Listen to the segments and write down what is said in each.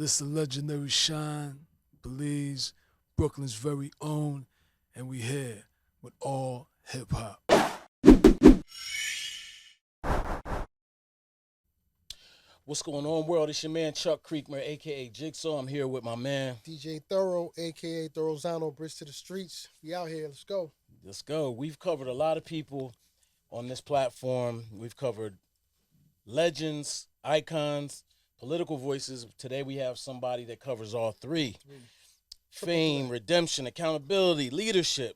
This is legendary Shyne, Belize, Brooklyn's very own, and we here with all hip hop. What's going on, world? It's your man Chuck Creekmur, aka Jigsaw. I'm here with my man. DJ Thoro, aka Thorozano, Bridge to the Streets. We out here. Let's go. Let's go. We've covered a lot of people on this platform. We've covered legends, icons, political voices. Today we have somebody that covers all three: fame, redemption, accountability, leadership.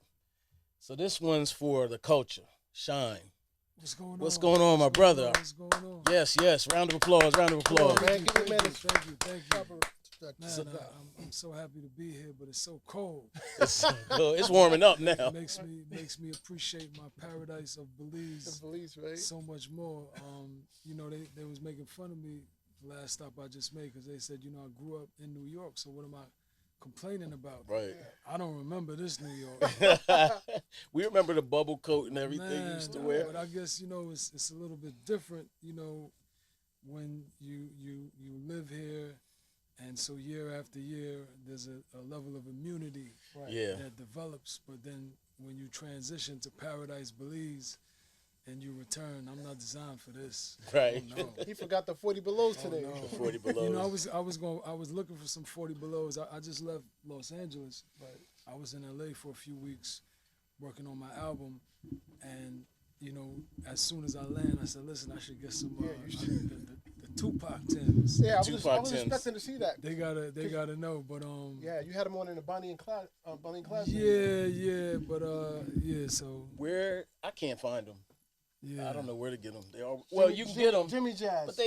So this one's for the culture. Shyne. What's going on, my brother? What's going on? Yes. Round of applause. Man, give me a minute. Thank you. Man, I'm so happy to be here, but it's so cold. It's warming up now. It makes me appreciate my paradise of Belize right? so much more. They was making fun of me the last stop I just made because they said, I grew up in New York, so what am I complaining about? Right. I don't remember this New York. We remember the bubble coat and everything Man, you used to wear. But I guess, it's a little bit different, when you live here. And so year after year, there's a level of immunity that develops. But then when you transition to Paradise Belize and you return, I'm not designed for this. Right. Oh, no. He forgot the 40 belows today. No. The 40 below. I was looking for some 40 belows. I just left Los Angeles. But I was in LA for a few weeks working on my album, and as soon as I land, I said, listen, I should get some the Tupac Tims. Yeah, I Tupac was Tims. expecting to see that. They gotta know, but Yeah, you had him on in the Bonnie and Clyde class. So Where I can't find them. yeah, I don't know where to get them. They are you can get them, Jimmy Jazz. but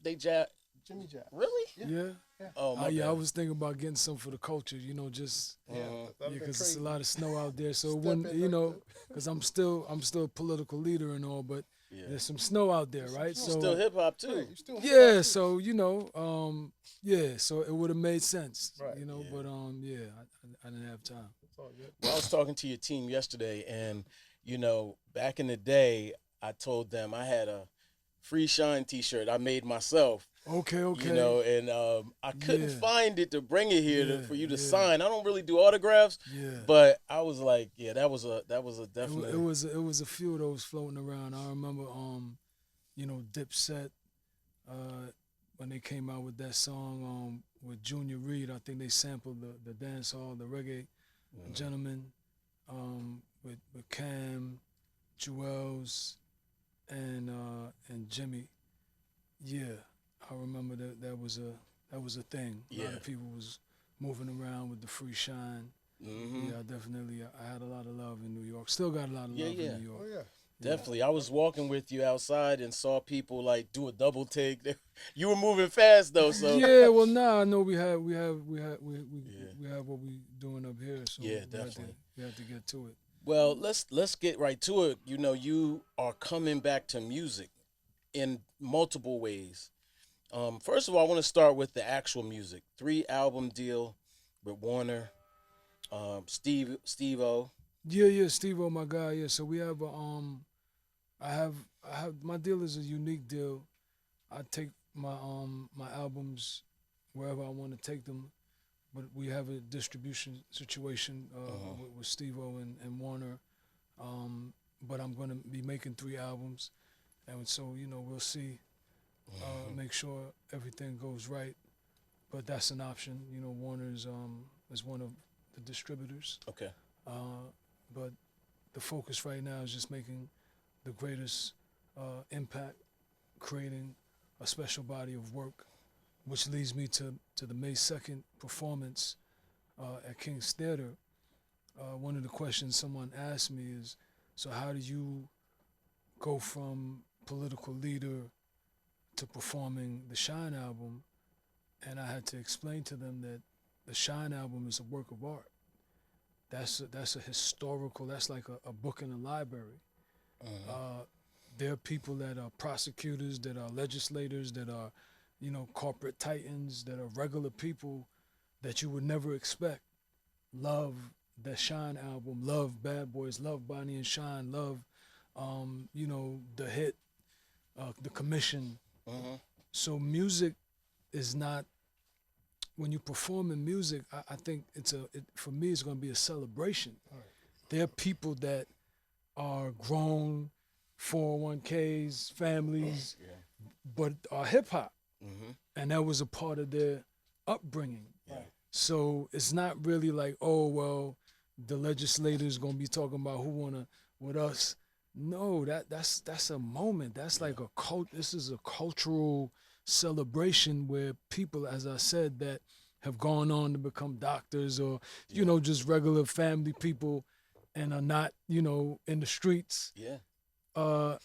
they jazz. Jimmy Jazz. Really? Yeah. Oh my I bad. was thinking about getting some for the culture, just That'd be because it's a crazy. lot of snow out there. So Step when in, because I'm still a political leader and all, but Yeah. there's some snow out there, right? It's So still hip hop Yeah, too. you still yeah, so so it would have made sense, Right. Yeah. but I didn't have time. It's all good. Well, I was talking to your team yesterday, and back in the day, I told them I had a free Shyne T-shirt I made myself. Okay. And I couldn't Yeah. find it to bring it here Yeah, for you to yeah. sign. I don't really do autographs, Yeah. but I was like, yeah, that was a definite. It was a few of those floating around. I remember, Dipset, when they came out with that song with Junior Reid. I think they sampled the dance hall, the reggae gentleman, with Cam, Jewels, and Jimmy. Yeah, I remember that was a thing. A lot Yeah. of people was moving around with the free Shyne. Mhm. Yeah, definitely. I had a lot of love in New York. Still got a lot of Yeah, love yeah. in New York. Oh yeah. Definitely. I was walking with you outside and saw people like do a double take. You were moving fast though, so Yeah, well, I know we have what we doing up here, so Yeah, we definitely. had to get to it. Well, let's get right to it. You are coming back to music in multiple ways. First of all, I want to start with the actual music. 3-album deal with Warner, Steve-O. Yeah, Steve-O, my guy. Yeah, so we have I have my deal is a unique deal. I take my albums wherever I want to take them, but we have a distribution situation with Steve-O and Warner. But I'm gonna be making 3 albums, and so we'll see. Make sure everything goes right, but that's an option. Warner is one of the distributors. Okay. But the focus right now is just making the greatest impact, creating a special body of work, which leads me to the May 2nd performance at King's Theater. One of the questions someone asked me is, so how do you go from political leader to performing the Shyne album? And I had to explain to them that the Shyne album is a work of art. That's a historical, that's like a book in the library. There are people that are prosecutors, that are legislators, that are, corporate titans, that are regular people that you would never expect. Love the Shyne album, love Bad Boys, love Bonnie and Shyne, love, the hit, the commission. So music is not when you perform in music, I think for me it's going to be a celebration. Right. There are people that are grown, 401ks, families, but are hip hop, and that was a part of their upbringing. Right. So it's not really like, oh well, the legislators gonna be talking about who wanna with us. No, that's a moment. That's like a cult. This is a cultural celebration where people, as I said, that have gone on to become doctors or just regular family people, and are not in the streets. Yeah.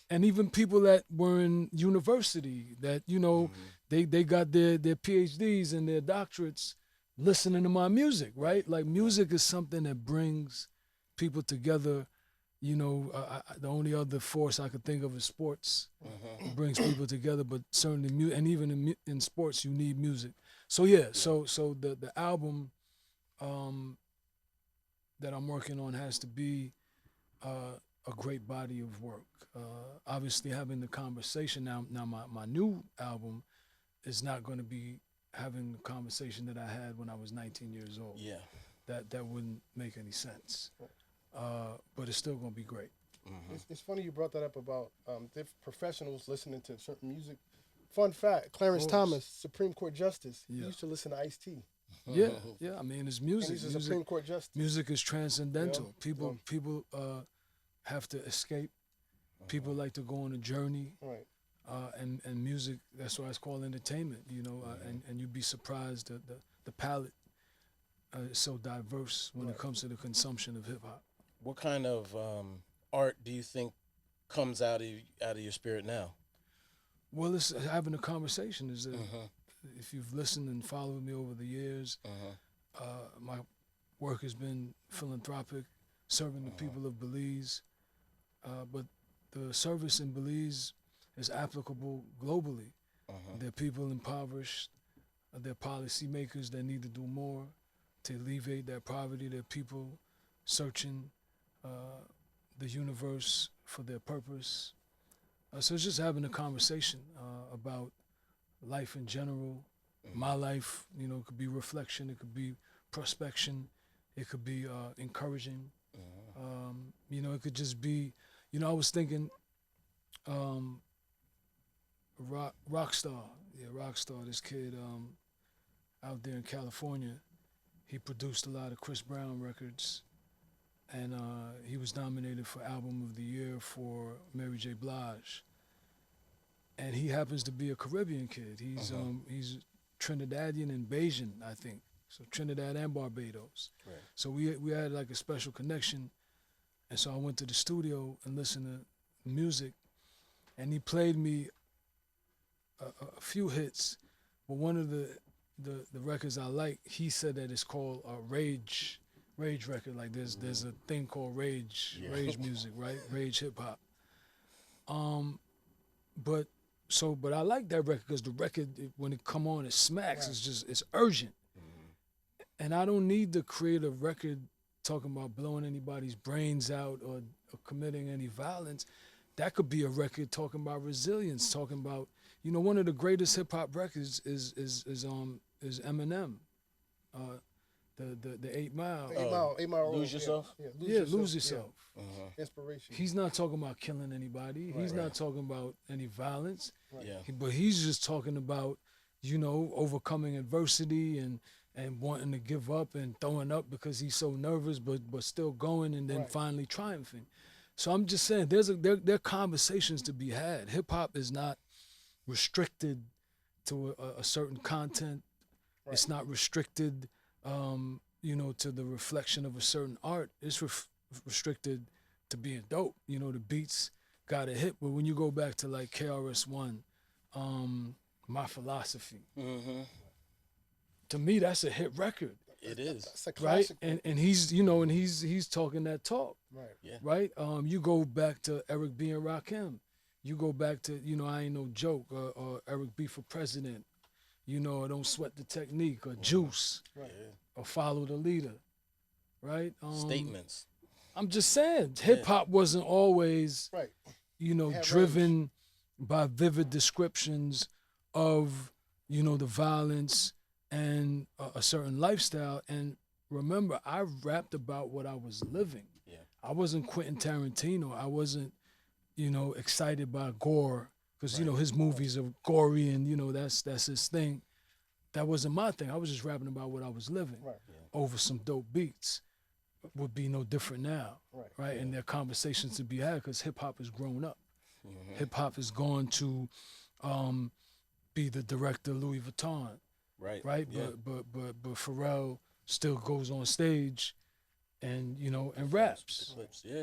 And even people that were in university that they got their PhDs and their doctorates listening to my music, right? Like music is something that brings people together. The only other force I could think of is sports. It brings people together, but certainly and even in sports you need music. So so the album that I'm working on has to be a great body of work. Obviously having the conversation now my new album is not going to be having the conversation that I had when I was 19 years old. Yeah. That wouldn't make any sense. But it's still going to be great. It's funny you brought that up about different professionals listening to certain music. Fun fact: Clarence Thomas, Supreme Court Justice, he used to listen to Ice-T. Yeah. I mean, it's music. And he's a Supreme Court Justice. Music is transcendental. Yeah. People have to escape. People like to go on a journey. Right. And music, that's why it's called entertainment, and you'd be surprised that the palette is so diverse when it comes to the consumption of hip hop. What kind of art do you think comes out of your spirit now? Well, it's having a conversation. Is that if you've listened and followed me over the years, my work has been philanthropic, serving the people of Belize, but the service in Belize is applicable globally. There are people impoverished, there are policymakers that need to do more to alleviate that poverty. There are people searching the universe for their purpose. So it's just having a conversation about life in general. My life, it could be reflection, it could be prospection, it could be encouraging. It could just be, I was thinking Rockstar, this kid out there in California, he produced a lot of Chris Brown records, and he was nominated for Album of the Year for Mary J. Blige. And he happens to be a Caribbean kid. He's Trinidadian and Bajan, I think. So Trinidad and Barbados. Right. So we had like a special connection, and so I went to the studio and listened to music, and he played me a few hits, but one of the records I like, he said that it's called a rage record. Like there's a thing called rage music, right? Rage hip hop. But I like that record because the record, when it come on, it smacks. Right. It's urgent. And I don't need to create a record talking about blowing anybody's brains out or committing any violence. That could be a record talking about resilience, talking about, one of the greatest hip hop records is Eminem, the 8 Mile. 8 Mile. Lose Yourself. Lose Yourself. Yeah. Inspiration. He's not talking about killing anybody. He's not talking about any violence. Right. Yeah. But he's just talking about, overcoming adversity and wanting to give up and throwing up because he's so nervous, but still going and then finally triumphing. So I'm just saying, there are conversations to be had. Hip hop is not restricted to a certain content. Right. It's not restricted, to the reflection of a certain art. It's restricted to being dope. The beats got a hit. But when you go back to like KRS-One, My Philosophy, to me that's a hit record. It is. It's a classic. Right? And he's, he's talking that talk. Right. Yeah. Right? You go back to Eric B. and Rakim. You go back to, I Ain't No Joke, or Eric B. for President, or Don't Sweat the Technique, or Juice, Right. or Follow the Leader, right? Statements. I'm just saying, hip hop wasn't always, Right. driven by vivid descriptions of, the violence and a certain lifestyle. And remember, I rapped about what I was living. Yeah. I wasn't Quentin Tarantino. I wasn't, excited by gore because his movies are gory and that's his thing. That wasn't my thing. I was just rapping about what I was living over some dope beats. Would be no different now, right? And there are conversations to be had because hip hop has grown up. Mm-hmm. Hip hop has gone to be the director Louis Vuitton, right? Yeah. But Pharrell still goes on stage and and raps,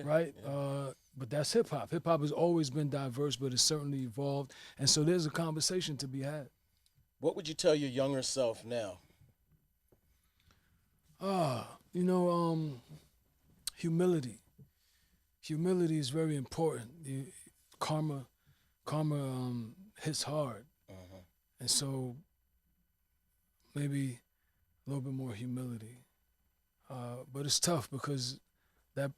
right? Yeah. But that's hip hop. Hip hop has always been diverse, but it's certainly evolved, and so there's a conversation to be had. What would you tell your younger self now? Humility. Humility is very important. Karma hits hard, and so maybe a little bit more humility. But it's tough because that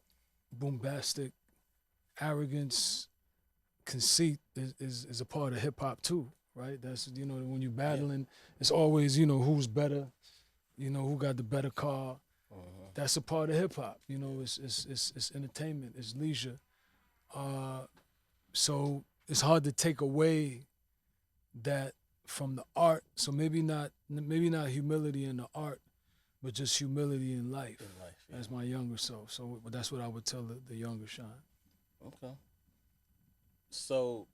bombastic arrogance, conceit is a part of hip hop too, right? That's when you're battling, it's always who's better, who got the better car. That's a part of hip hop. It's entertainment, it's leisure. So it's hard to take away that from the art. So maybe not humility in the art, but just humility in life. As my younger self. So that's what I would tell the younger Shyne. Okay. So.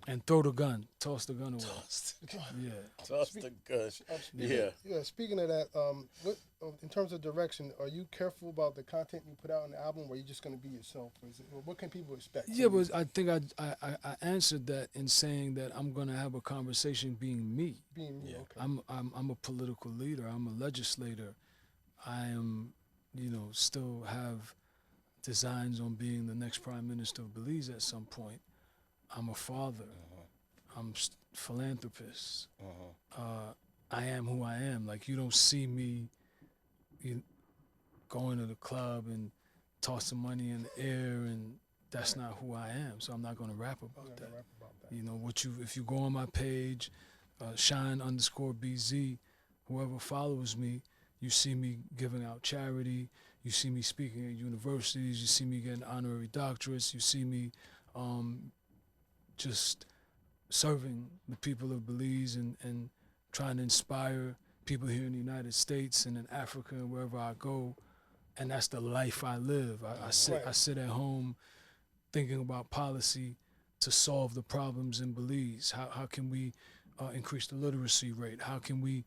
And throw the gun, toss the gun away. Toss the gun. Yeah. Toss the gun. Yeah. Speaking of that, what in terms of direction, are you careful about the content you put out in the album, or are you just going to be yourself? What can people expect? Yeah, but I think I answered that in saying that I'm going to have a conversation being me. Being me. Okay. I'm a political leader. I'm a legislator. I am, still have designs on being the next prime minister of Belize at some point. I'm a father. I'm philanthropist. I am who I am. Like, you don't see me going to the club and tossing money in the air, and that's not who I am. So I'm not going to rap about that. If you go on my page, Shyne_BZ, whoever follows me, you see me giving out charity. You see me speaking at universities. You see me getting honorary doctorates. You see me just serving the people of Belize and trying to inspire people here in the United States and in Africa and wherever I go. And that's the life I live. I sit at home thinking about policy to solve the problems in Belize. How can we increase the literacy rate? How can we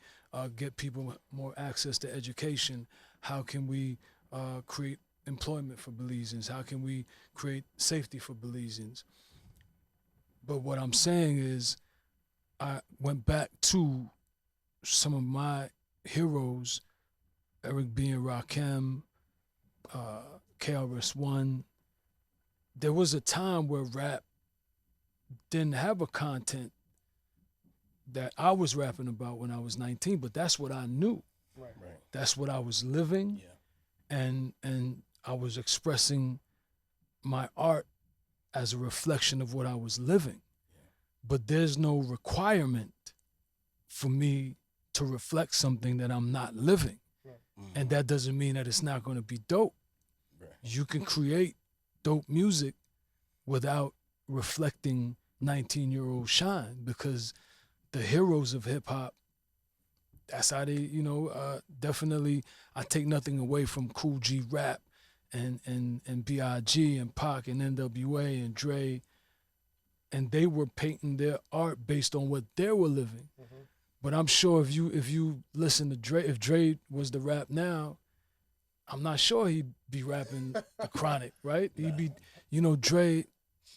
get people more access to education? How can we create employment for Belizeans? How can we create safety for Belizeans? But what I'm saying is, I went back to some of my heroes, Eric B. and Rakim, KRS-One. There was a time where rap didn't have a content that I was rapping about when I was 19, but that's what I knew. Right. That's what I was living, and I was expressing my art as a reflection of what I was living. But there's no requirement for me to reflect something that I'm not living. And that doesn't mean that it's not going to be dope. You can create dope music without reflecting 19-year-old Shyne, because the heroes of hip hop, that's how they, definitely, I take nothing away from Cool G Rap and B.I.G. and Pac and NWA and Dre, and they were painting their art based on what they were living. But I'm sure if you listen to Dre, if Dre was to rap now, I'm not sure he'd be rapping The Chronic, right? He'd be, Dre,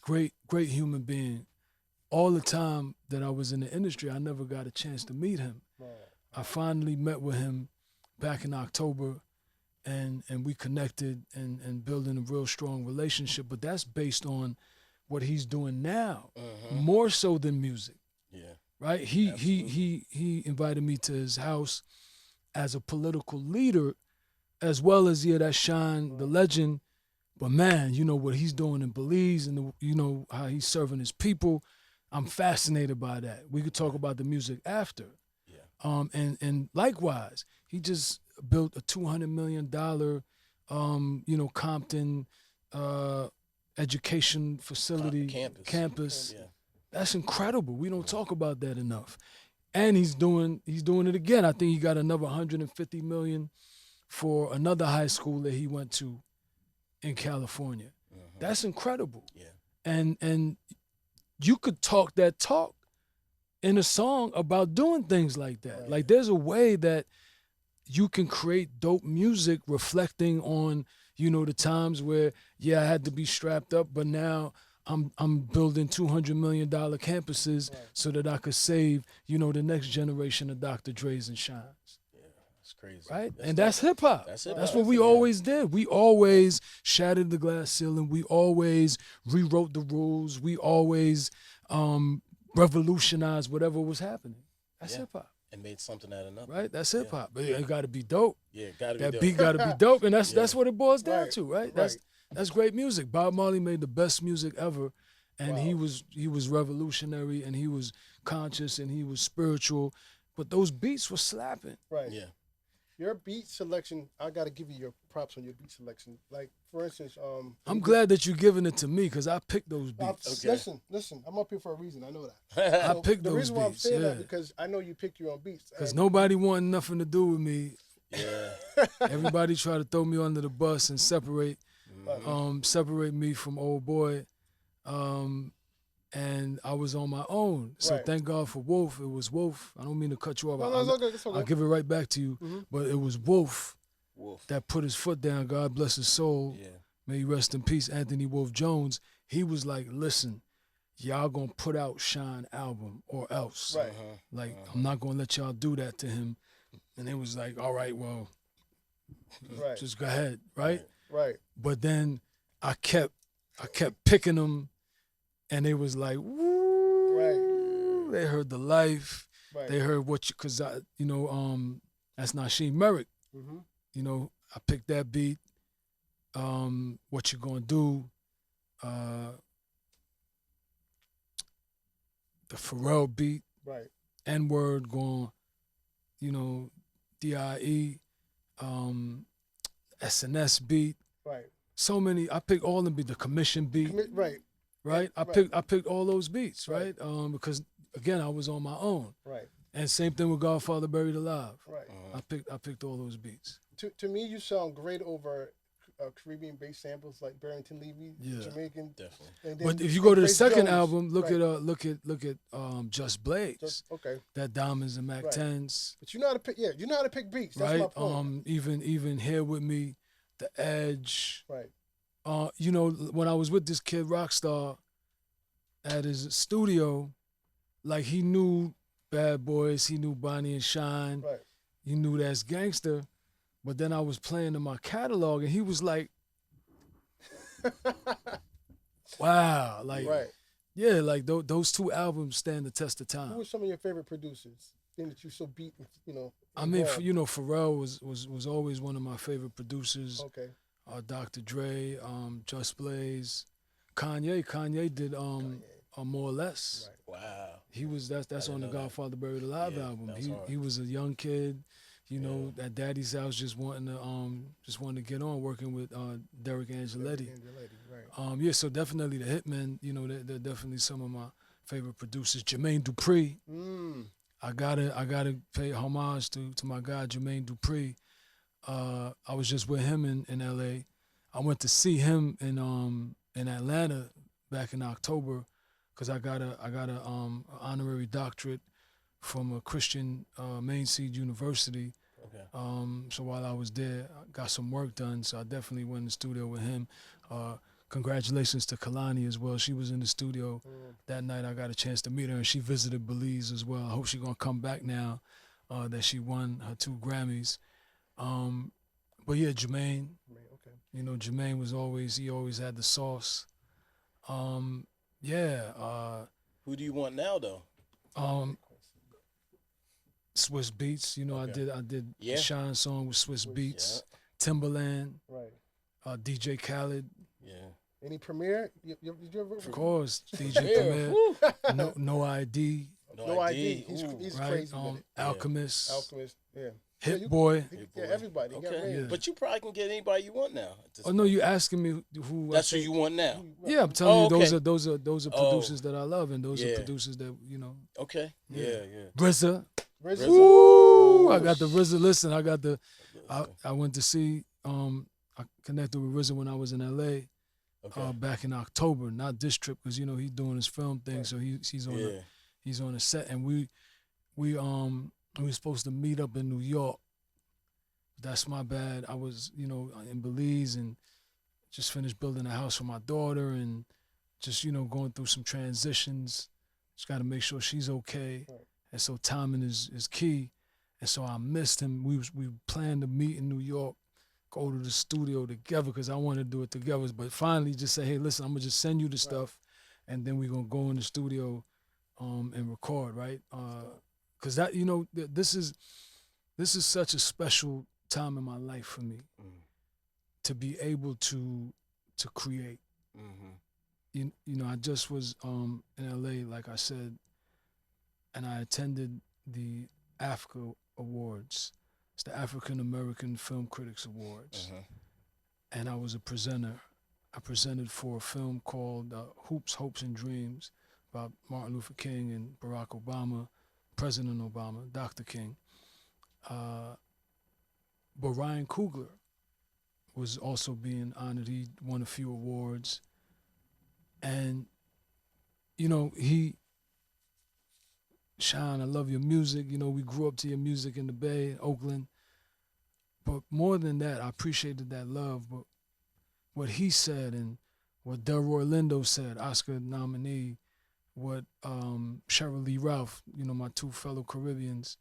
great human being. All the time that I was in the industry, I never got a chance to meet him. I finally met with him back in October, and we connected and building a real strong relationship. But that's based on what he's doing now, more so than music. Right? He invited me to his house as a political leader, as well as that Shyne, the legend. But man, what he's doing in Belize, and how he's serving his people. I'm fascinated by that. We could talk about the music after. And likewise, he just built a $200 million, Compton education facility campus. Yeah. That's incredible. We don't talk about that enough. And he's doing it again. I think he got another $150 million for another high school that he went to in California. That's incredible. Yeah. And you could talk that talk in a song about doing things like that. Right. Like there's a way that you can create dope music reflecting on, the times where, I had to be strapped up, but now I'm building $200 million campuses so that I could save, the next generation of Dr. Dre's and Shynes. That's crazy. Right? That's hip hop. That's hip-hop. That's what we always did. We always shattered the glass ceiling. We always rewrote the rules. We always revolutionized whatever was happening. That's hip hop. And made something out of nothing. Right? That's hip hop. But it got to be dope. Yeah, got to be That dope. beat got to be dope, and that's what it boils down Right. to, right? Right. That's great music. Bob Marley made the best music ever, and Wow. he was revolutionary, and he was conscious, and he was spiritual, but those beats were slapping. Right. Yeah. Your beat selection, I got to give you your props on your beat selection. Like, for instance, I'm glad that you're giving it to me because I picked those beats. Okay. Listen, I'm up here for a reason. I know that. I So picked the those reason why I'm beats, saying yeah. that because I know you pick your own beats. Because And- nobody wanted nothing to do with me. Yeah. Everybody tried to throw me under the bus and separate me from old boy. And I was on my own. So Right. thank God for Wolf. It was Wolf. I don't mean to cut you off. No, it's okay. It's okay. I'll give it right back to you. Mhm. But it was Wolf Wolf. that put his foot down. God bless his soul. Yeah. May he rest in peace. Anthony Wolf Jones. He was like, listen, y'all gonna put out Shyne album or else. Right. Like, I'm not gonna let y'all do that to him. And it was like, all right, well, Right. just go ahead, right? Right. But then I kept picking them, and they was like, woo. Right. They heard the life. Right. They heard what you, cause I, that's Nasheem Merrick. Mm-hmm. I picked that beat. What you gonna do? The Pharrell beat, Right. N-word going, DIE, SNS beat. Right. So many. I picked all them beat. The Commission beat. Right. Right? I picked all those beats, right? Because again, I was on my own. Right. And same thing with Godfather Buried Alive. Right. I picked all those beats. To me, you sound great over Caribbean-based samples like Barrington Levy, Yeah. Jamaican. Definitely. And then But if you go to the Grace second Jones. album, look Right. at Just Blaze. Okay. That Diamonds and Mac Right. 10s. But you know how to pick. Yeah, you know how to pick beats. That's Right? my point. Even Here With Me, The Edge. Right. When I was with this kid Rockstar at his studio, like he knew Bad Boys, he knew Bonnie and Shyne, Right. he knew That's Gangster, but then I was playing in my catalog and he was like, wow, like, Right. yeah, like those two albums stand the test of Who time. were some of your favorite producers? Thing that you so beat, I mean, involved? Pharrell was always one of my favorite producers. Okay. Dr. Dre, Just Blaze, Kanye did More or Less. Right. Wow. He was that's I on didn't the know that. Godfather Buried Alive Yeah, album. that was hard. He was a young kid, at daddy's house just wanting to get on working with Derek Angeletti. Right. So definitely the Hitmen, they're definitely some of my favorite producers. Jermaine Dupri. I gotta pay homage to my guy Jermaine Dupri. I was just with him in LA. I went to see him in Atlanta back in October because I got a honorary doctorate from a Christian Main Seed University. Okay. So while I was there, I got some work done. So I definitely went in the studio with him. Congratulations to Kalani as well. She was in the studio that night. I got a chance to meet her, and she visited Belize as well. I hope she's gonna come back now that she won her 2 Grammys. But yeah, Jermaine. Okay. Jermaine was always had the sauce. Who do you want now, though? Swiss Beats. Okay. I did Yeah. the Shyne song with Swiss Beats. Timberland. Right. DJ Khaled. Yeah. Any premiere? You ever? Of course, DJ Yeah. Premier. Woo. No ID. No ID. He's right? crazy with it. Alchemist. Alchemist, yeah. Hit Boy. Everybody. Okay, Yeah. but you probably can get anybody you want now. Oh no, you asking me who? That's who you want now. Yeah, I'm telling you, okay. those are producers that I love, and those are Yeah. producers that Okay. Yeah. RZA. RZA. Ooh, I got the RZA. Listen, I got the. I went to see. I connected with RZA when I was in LA. Okay. Back in October, not this trip, because he's doing his film thing, so he's on a set, and we were supposed to meet up in New York. That's my bad. I was in Belize and just finished building a house for my daughter, and just going through some transitions. Just got to make sure she's okay, and so timing is key. And so I missed him. We planned to meet in New York, go to the studio together because I wanted to do it together. But finally, just say, hey, listen, I'm gonna just send you the stuff, and then we're gonna go in the studio, and record, right? Because that this is such a special time in my life for me, to be able to create. I just was in LA, like I said, and I attended the AFCA Awards. It's the African American Film Critics Awards. And I was a presenter. I presented for a film called Hoops, Hopes, and Dreams about Martin Luther King and Barack Obama, President Obama, Dr. King. But Ryan Coogler was also being honored. He won a few awards. And, Shyne, I love your music. We grew up to your music in the Bay, in Oakland. But more than that, I appreciated that love. But what he said and what Delroy Lindo said, Oscar nominee, what Cheryl Lee Ralph, my two fellow Caribbeans,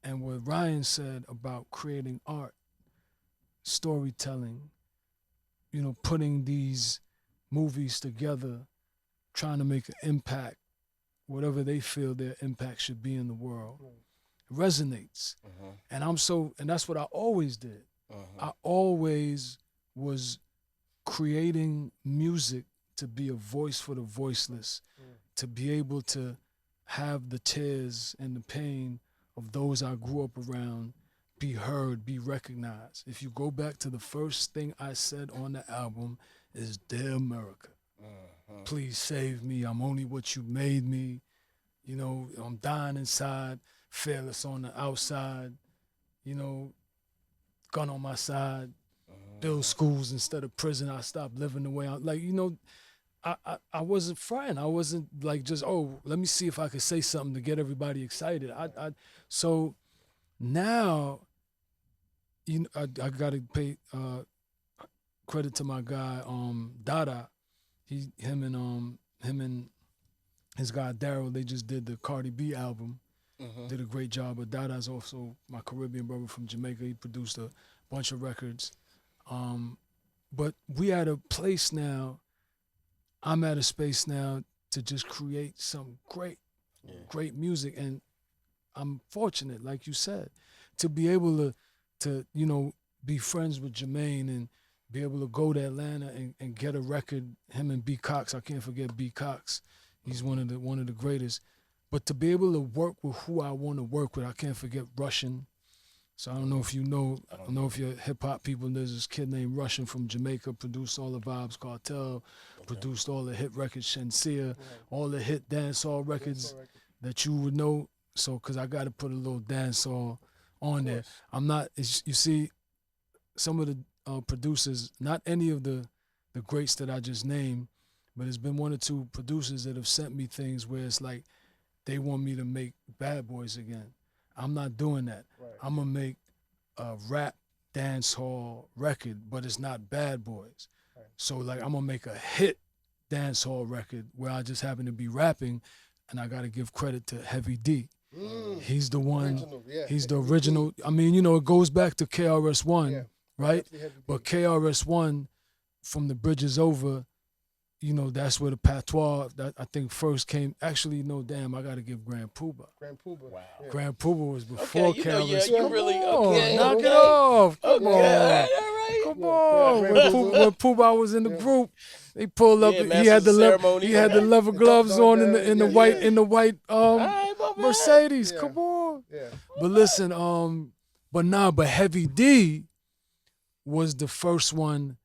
and what Ryan said about creating art, storytelling, putting these movies together, trying to make an impact, whatever they feel their impact should be in the world. It resonates. And and that's what I always did. I always was creating music to be a voice for the voiceless, to be able to have the tears and the pain of those I grew up around be heard, be recognized. If you go back to the first thing I said on the album is, Dear America, please save me. I'm only what you made me. I'm dying inside, fearless on the outside, gun on my side, build schools instead of prison. I stopped living the way I wasn't frightened. I wasn't like just, let me see if I could say something to get everybody excited. So now, I got to pay credit to my guy, Dada. Him and his guy Daryl, they just did the Cardi B album. Did a great job. But Dada's also my Caribbean brother from Jamaica. He produced a bunch of records. But we at a place now, I'm at a space now to just create some great music. And I'm fortunate, like you said, to be able to be friends with Jermaine and be able to go to Atlanta and get a record. Him and B. Cox, I can't forget B. Cox. He's one of the greatest. But to be able to work with who I want to work with, I can't forget Russian. So I don't know if you know, I don't know if you're hip hop people. There's this kid named Russian from Jamaica, produced all the Vibes Cartel, produced all the hit records, Shensia, all the hit dancehall records that you would know. So, because I got to put a little dancehall on there. I'm not, you see, some of the producers, not any of the greats that I just named, but there's been one or two producers that have sent me things where it's like they want me to make Bad Boys again. I'm not doing that. I'm going to make a rap dancehall record, but it's not Bad Boys. So like I'm going to make a hit dancehall record where I just happen to be rapping, and I got to give credit to Heavy D. He's the one, he's the original. I mean, it goes back to KRS-One, right? But KRS-One, from The Bridges Over, that's where the patois that I think first came. Actually, no, damn, I got to give Grand Poobah. Wow. Yeah. Grand Poobah was before KRS. You really, knock it off. Come on. All right. Come on. When Poobah was in the group, They pulled up. Yeah, He master had the ceremony. He had the leather gloves on in the white All right, my man. Mercedes. Yeah. Come on. Yeah. But listen, but Heavy D was the first one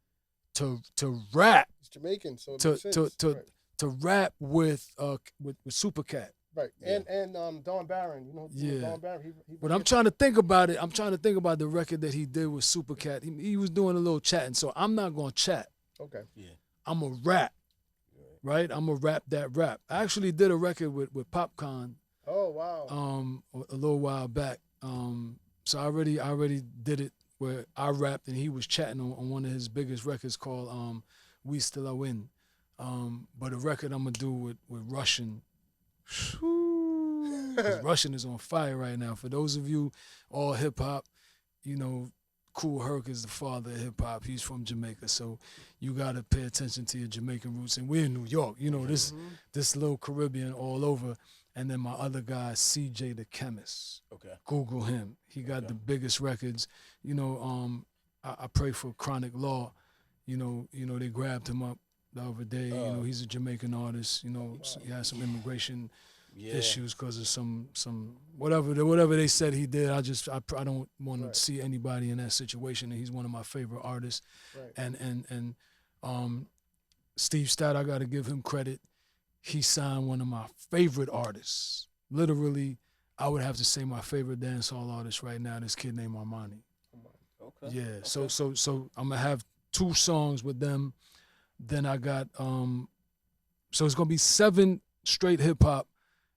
to rap It's Jamaican, so it to makes sense. Right. to rap with Super Cat. Right. Yeah. And Don Barron, Yeah. Don Barron. He But I'm trying to think about it. I'm trying to think about the record that he did with Super Cat. He was doing a little chatting, so I'm not gonna chat. Okay. Yeah. I'm a rap, right? I'm a rap that rap. I actually did a record with Popcorn Oh wow. a little while back. So I already did it where I rapped and he was chatting on one of his biggest records called We Still Are Win. But a record I'm gonna do with Russian. 'Cause Russian is on fire right now. For those of you all hip hop, Kool Herc is the father of hip hop. He's from Jamaica, so you gotta pay attention to your Jamaican roots. And we're in New York, this little Caribbean all over. And then my other guy, CJ the Chemist. Okay. Google him. He got the biggest records. I pray for Chronic Law. They grabbed him up the other day. He's a Jamaican artist. So he had some immigration issues because of some whatever they said he did. I don't want to see anybody in that situation. And he's one of my favorite artists. Right. And Steve Stott, I got to give him credit. He signed one of my favorite artists. Literally, I would have to say my favorite dancehall artist right now. This kid named Armani. Okay. Yeah. Okay. So I'm gonna have 2 songs with them. Then I got so it's gonna be 7 straight hip hop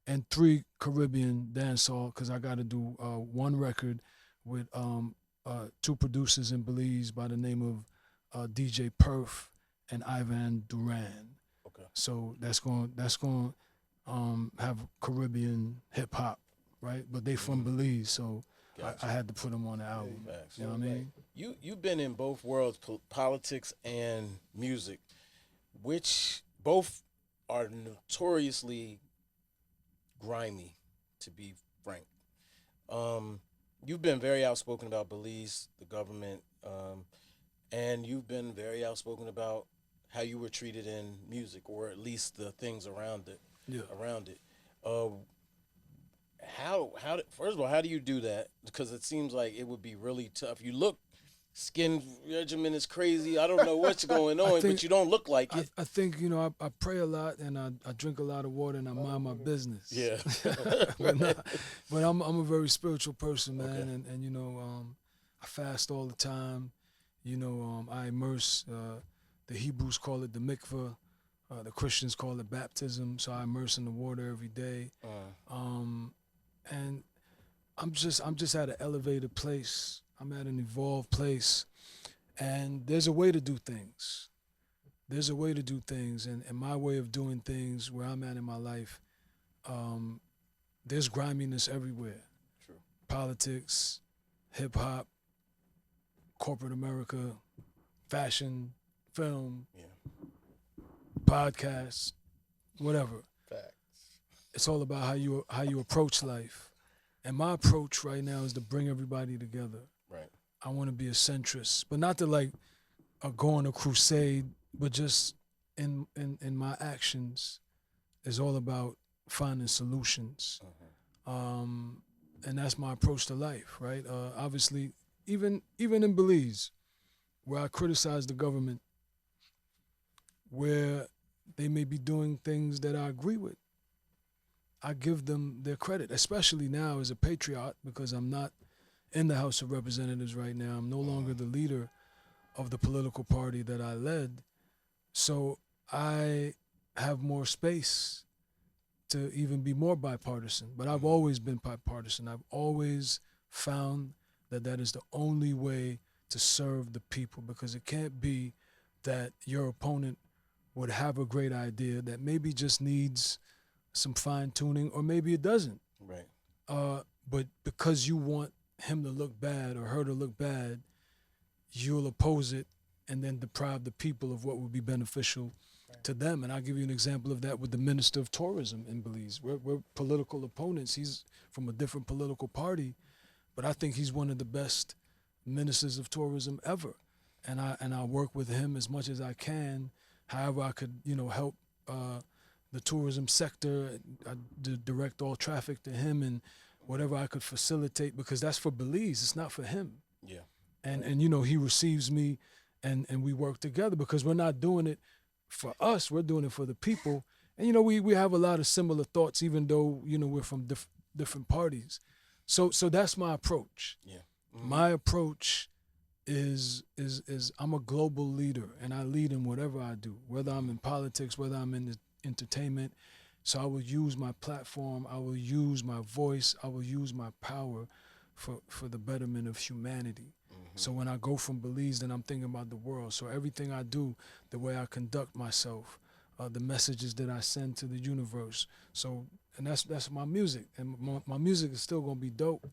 and 3 Caribbean dancehall because I got to do 1 record with 2 producers in Belize by the name of DJ Perf and Ivan Duran. Okay. So that's going have Caribbean hip hop, right? But they from Belize, so Gotcha. I had to put them on the album. Facts. You know what I mean? You've been in both worlds, politics and music, which both are notoriously grimy, to be frank. You've been very outspoken about Belize, the government, and you've been very outspoken about how you were treated in music, or at least the things around it. Yeah. Around it. First of all, how do you do that? Because it seems like it would be really tough. You look, skin regimen is crazy. I don't know what's going on, but you don't look like it. I think I pray a lot and I drink a lot of water and I mind my business. Yeah. but I'm a very spiritual person, man, Okay. and I fast all the time. I immerse. The Hebrews call it the mikveh. The Christians call it baptism. So I immerse in the water every day. And I'm just at an elevated place. I'm at an evolved place. And there's a way to do things. There's a way to do things. And my way of doing things where I'm at in my life, there's griminess everywhere. True. Politics, hip hop, corporate America, fashion, film, podcasts, whatever. Facts. It's all about how you approach life. And my approach right now is to bring everybody together. Right. I want to be a centrist, but not to go on a crusade, but just in my actions is all about finding solutions. And that's my approach to life, right? Obviously, even in Belize, where I criticize the government, where they may be doing things that I agree with, I give them their credit, especially now as a patriot, because I'm not in the House of Representatives right now. I'm no longer the leader of the political party that I led. So I have more space to even be more bipartisan. But I've always been bipartisan. I've always found that is the only way to serve the people, because it can't be that your opponent would have a great idea that maybe just needs some fine tuning, or maybe it doesn't. Right. But because you want him to look bad or her to look bad, you'll oppose it and then deprive the people of what would be beneficial to them. And I'll give you an example of that with the Minister of Tourism in Belize. We're political opponents. He's from a different political party, but I think he's one of the best ministers of tourism ever. And I work with him as much as I can however I could, help the tourism sector. I direct all traffic to him, and whatever I could facilitate, because that's for Belize. It's not for him. Yeah. And he receives me, and we work together, because we're not doing it for us. We're doing it for the people. And we have a lot of similar thoughts, even though we're from different parties. So that's my approach. Yeah. My approach is I'm a global leader, and I lead in whatever I do, whether I'm in politics, whether I'm in the entertainment. So I will use my platform, I will use my voice, I will use my power for the betterment of humanity. So when I go from Belize, then I'm thinking about the world. So everything I do, the way I conduct myself, the messages that I send to the universe. So, and that's my music, and my music is still gonna be dope.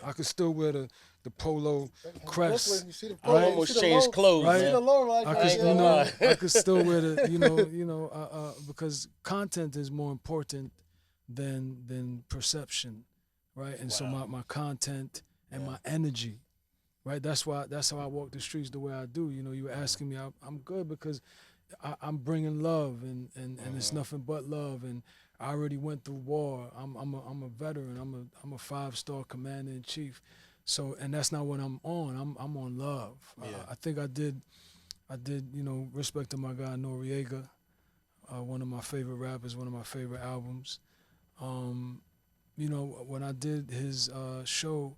I could still wear the polo crest. You see the I almost changed clothes, right? You see the low, like, I could still wear the, because content is more important than perception, right? And so my content and my energy, right? That's how I walk the streets the way I do. You were asking me, I'm good because I'm bringing love, and it's nothing but love. And I already went through war. I'm a veteran. I'm a 5-star commander in chief. So, and that's not what I'm on. I'm on love. Yeah. I think I did, respect to my guy Noriega, one of my favorite rappers, one of my favorite albums. When I did his show,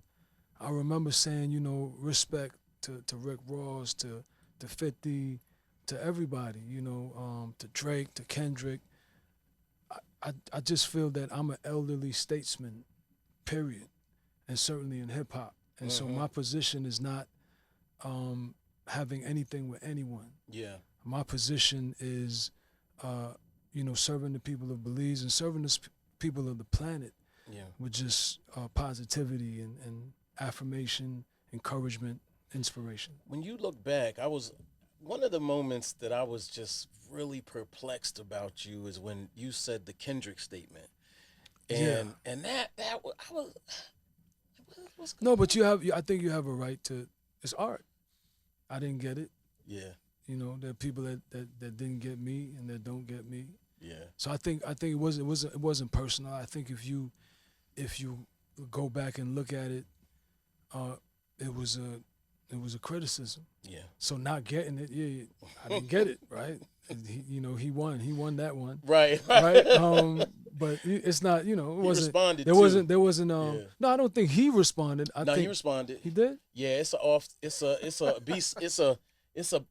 I remember saying, respect to Rick Ross, to 50, to everybody, to Drake, to Kendrick. I just feel that I'm an elderly statesman, period, and certainly in hip hop. And so my position is not having anything with anyone. Yeah. My position is, serving the people of Belize and serving the people of the planet with just positivity and affirmation, encouragement, inspiration. When you look back, one of the moments that I was just really perplexed about you is when you said the Kendrick statement, and that I was no, but I think you have a right to. It's art. I didn't get it. Yeah. There are people that didn't get me and that don't get me. Yeah. So I think it wasn't personal. I think if you go back and look at it, it was a criticism. Yeah. So not getting it, I didn't get it, right? And he won that one. Right. Right. But it's not, it wasn't. He responded. There wasn't. No, I don't think he responded. I think he responded. He did. Yeah, it's a beast. It's a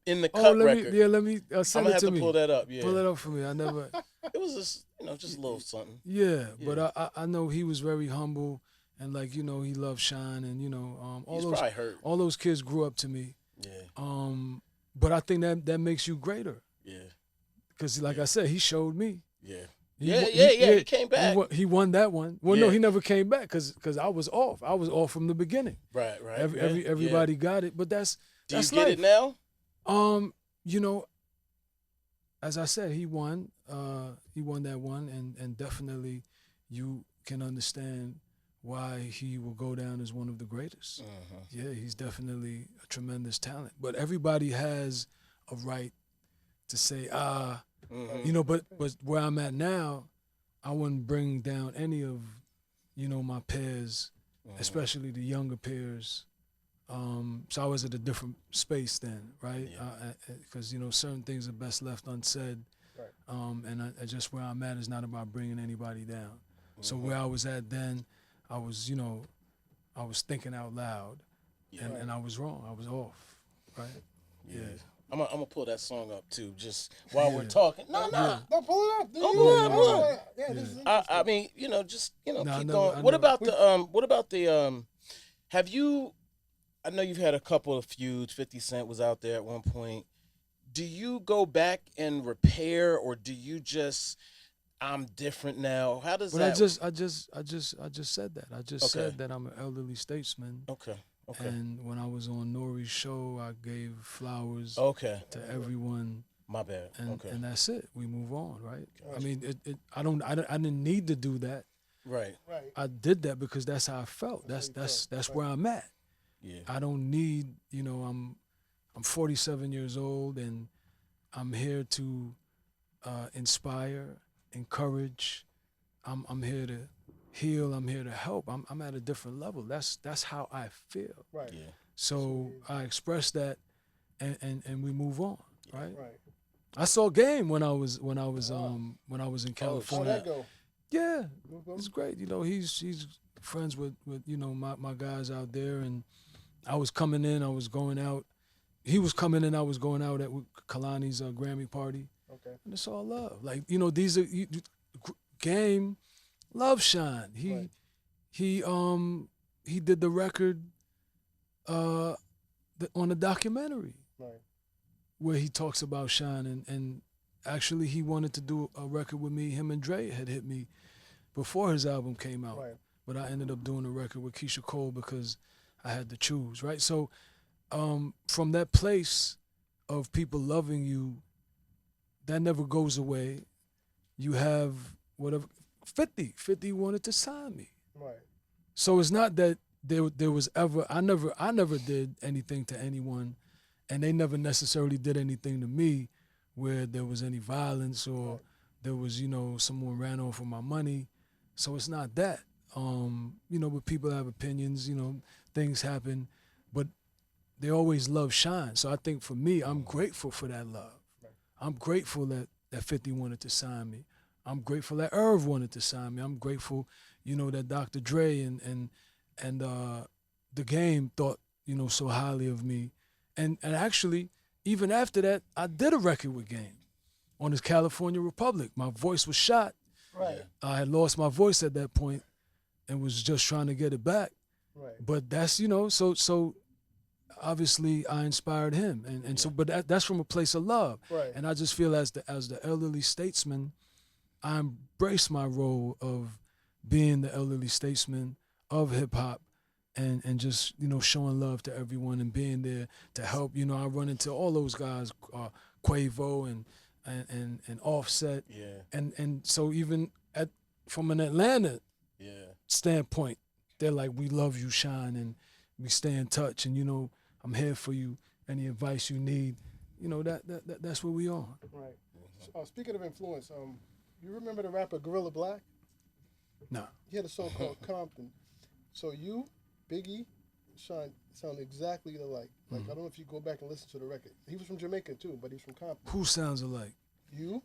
in the cut let record. me send I'm it gonna have to to me. pull that up. Yeah. Pull it up for me. I never. It was just a little something. Yeah, but I know he was very humble, and he loved Shyne, and all those kids grew up to me. Yeah. But I think that makes you greater. Yeah. Because I said, he showed me. Yeah. He came back. He won that one. Well, no, he never came back because I was off. I was off from the beginning. Right. Everybody got it, but that's Do you life. get it now? As I said, he won. He won that one, and definitely you can understand why he will go down as one of the greatest. Yeah, he's definitely a tremendous talent. But everybody has a right to say, but where I'm at now, I wouldn't bring down any of, my peers, especially the younger peers. So I was at a different space then, right? Because, certain things are best left unsaid. Right. And I just where I'm at is not about bringing anybody down. So where I was at then, I was thinking out loud, and I was wrong. I was off, right? Yeah. I'm gonna pull that song up too, just while we're talking. No, No, pull it up. Don't pull it up. Yeah, this is I mean, just keep never, going. What about the have you? I know you've had a couple of feuds. 50 Cent was out there at one point. Do you go back and repair, or do you just? I'm different now. How does that? I just said that. I just said that I'm an elderly statesman. Okay. And when I was on Nori's show, I gave flowers to everyone. My bad. And that's it. We move on, right? Gotcha. I mean, I didn't need to do that. Right. I did that because that's how I felt. That's where I'm at. Yeah. I don't need, I'm 47 years old, and I'm here to inspire, encourage. I'm here to heal. I'm here to help. I'm at a different level. That's how I feel. Right. Yeah. So I express that, and we move on. Right. Right. I saw Game when I was in How'd California. that go? Yeah, Move on? it's great. You know, he's friends with you know my guys out there, and I was coming in, I was going out. He was coming in, I was going out at Kalani's Grammy party, Okay. and it's all love. Like you know, these are Game, love Shyne. Right. He did the record on the documentary Right. where he talks about Shyne, and actually he wanted to do a record with me. Him and Dre had hit me before his album came out. Right. But I ended up doing a record with Keisha Cole because I had to choose, right? So from that place of people loving you, that never goes away. You have whatever, 50 wanted to sign me. Right. So it's not that there was ever, I never did anything to anyone, and they never necessarily did anything to me where there was any violence or Right. there was, you know, someone ran off with my money. So it's not that. You know, but people have opinions, you know, things happen, but they always love Shyne. So I think for me, I'm grateful for that love. Right. I'm grateful that 50 wanted to sign me. I'm grateful that Irv wanted to sign me. I'm grateful, you know, that Dr. Dre and the Game thought, you know, so highly of me. And actually, even after that, I did a record with Game on his California Republic. My voice was shot. Right. I had lost my voice at that point and was just trying to get it back. Right. But that's, you know, so obviously I inspired him. And so, but that's from a place of love. Right. And I just feel as the elderly statesman, I embrace my role of being the elderly statesman of hip hop and just, you know, showing love to everyone and being there to help. You know, I run into all those guys, Quavo and Offset. Yeah. And so even from an Atlanta standpoint, they're like, we love you, Shyne, and we stay in touch, and you know, I'm here for you. Any advice you need, you know, that's what we on. Right. Speaking of influence, you remember the rapper Gorilla Black? Nah. He had a song called Compton. So you, Biggie, Shyne sound exactly alike. Like, I don't know if you go back and listen to the record. He was from Jamaica too, but he's from Compton. Who sounds alike? You,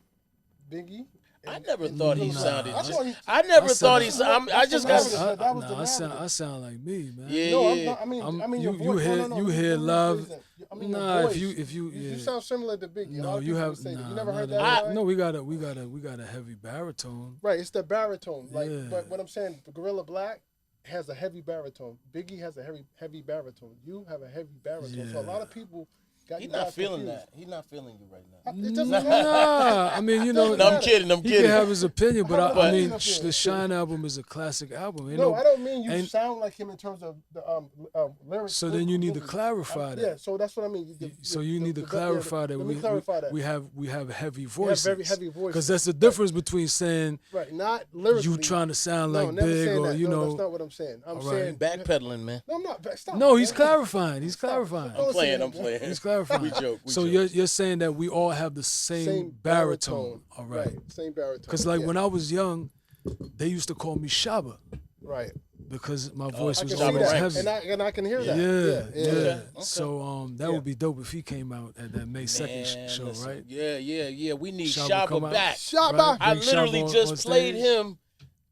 Biggie. I and- never and thought he Gorilla sounded. Black. I thought he- I never I thought he. sound- I just That's got. the- that was Nah, the narrative. I sound like me, man. Yeah, No, yeah. I mean, You- your you voice. hear- no, no, you no, hear you love. rephrase that. I mean, Nah, your if you voice. You yeah. sound similar to Biggie. A lot No, of you people have say that. nah, You never heard not that? at- No, we got a heavy baritone. Right, it's the baritone. Like, Yeah. but what I'm saying, Gorilla Black has a heavy baritone. Biggie has a heavy baritone. You have a heavy baritone. So a lot of people got He's you not guys feeling confused. that. He's not feeling you right now. It doesn't matter. Nah, I mean, you know, No, I'm kidding. I'm he kidding. can have his opinion, but I But- mean, But- the Shyne album is a classic album. You No, know, I don't mean you and- sound like him in terms of the lyrics. So then you need to lyrics. clarify that. Yeah, so that's what I mean. So you need to clarify that Let me clarify that. we have heavy You have voices. very heavy voices. Because that's the difference between saying Right, not lyrically. you trying to sound no, like never Big saying or that. you No, know. that's not what I'm saying. I'm All saying Backpedaling, man. No, I'm not. Stop. No, he's man. clarifying. He's Stop. clarifying. Don't listen to I'm him. playing. He's clarifying. We joke. We So joke. you're saying that we all have the same baritone. All right. Same baritone. Because like Yeah. when I was young, they used to call me Shaba Right. because my voice I was can see always that, heavy. and I can hear that. Yeah. Okay. So that Yeah. would be dope if he came out at that May 2nd Man, show, listen, right? Yeah. We need Shabba come Shabba out. back. Shabba. Right? I Bring literally Shabba on just played stage. him.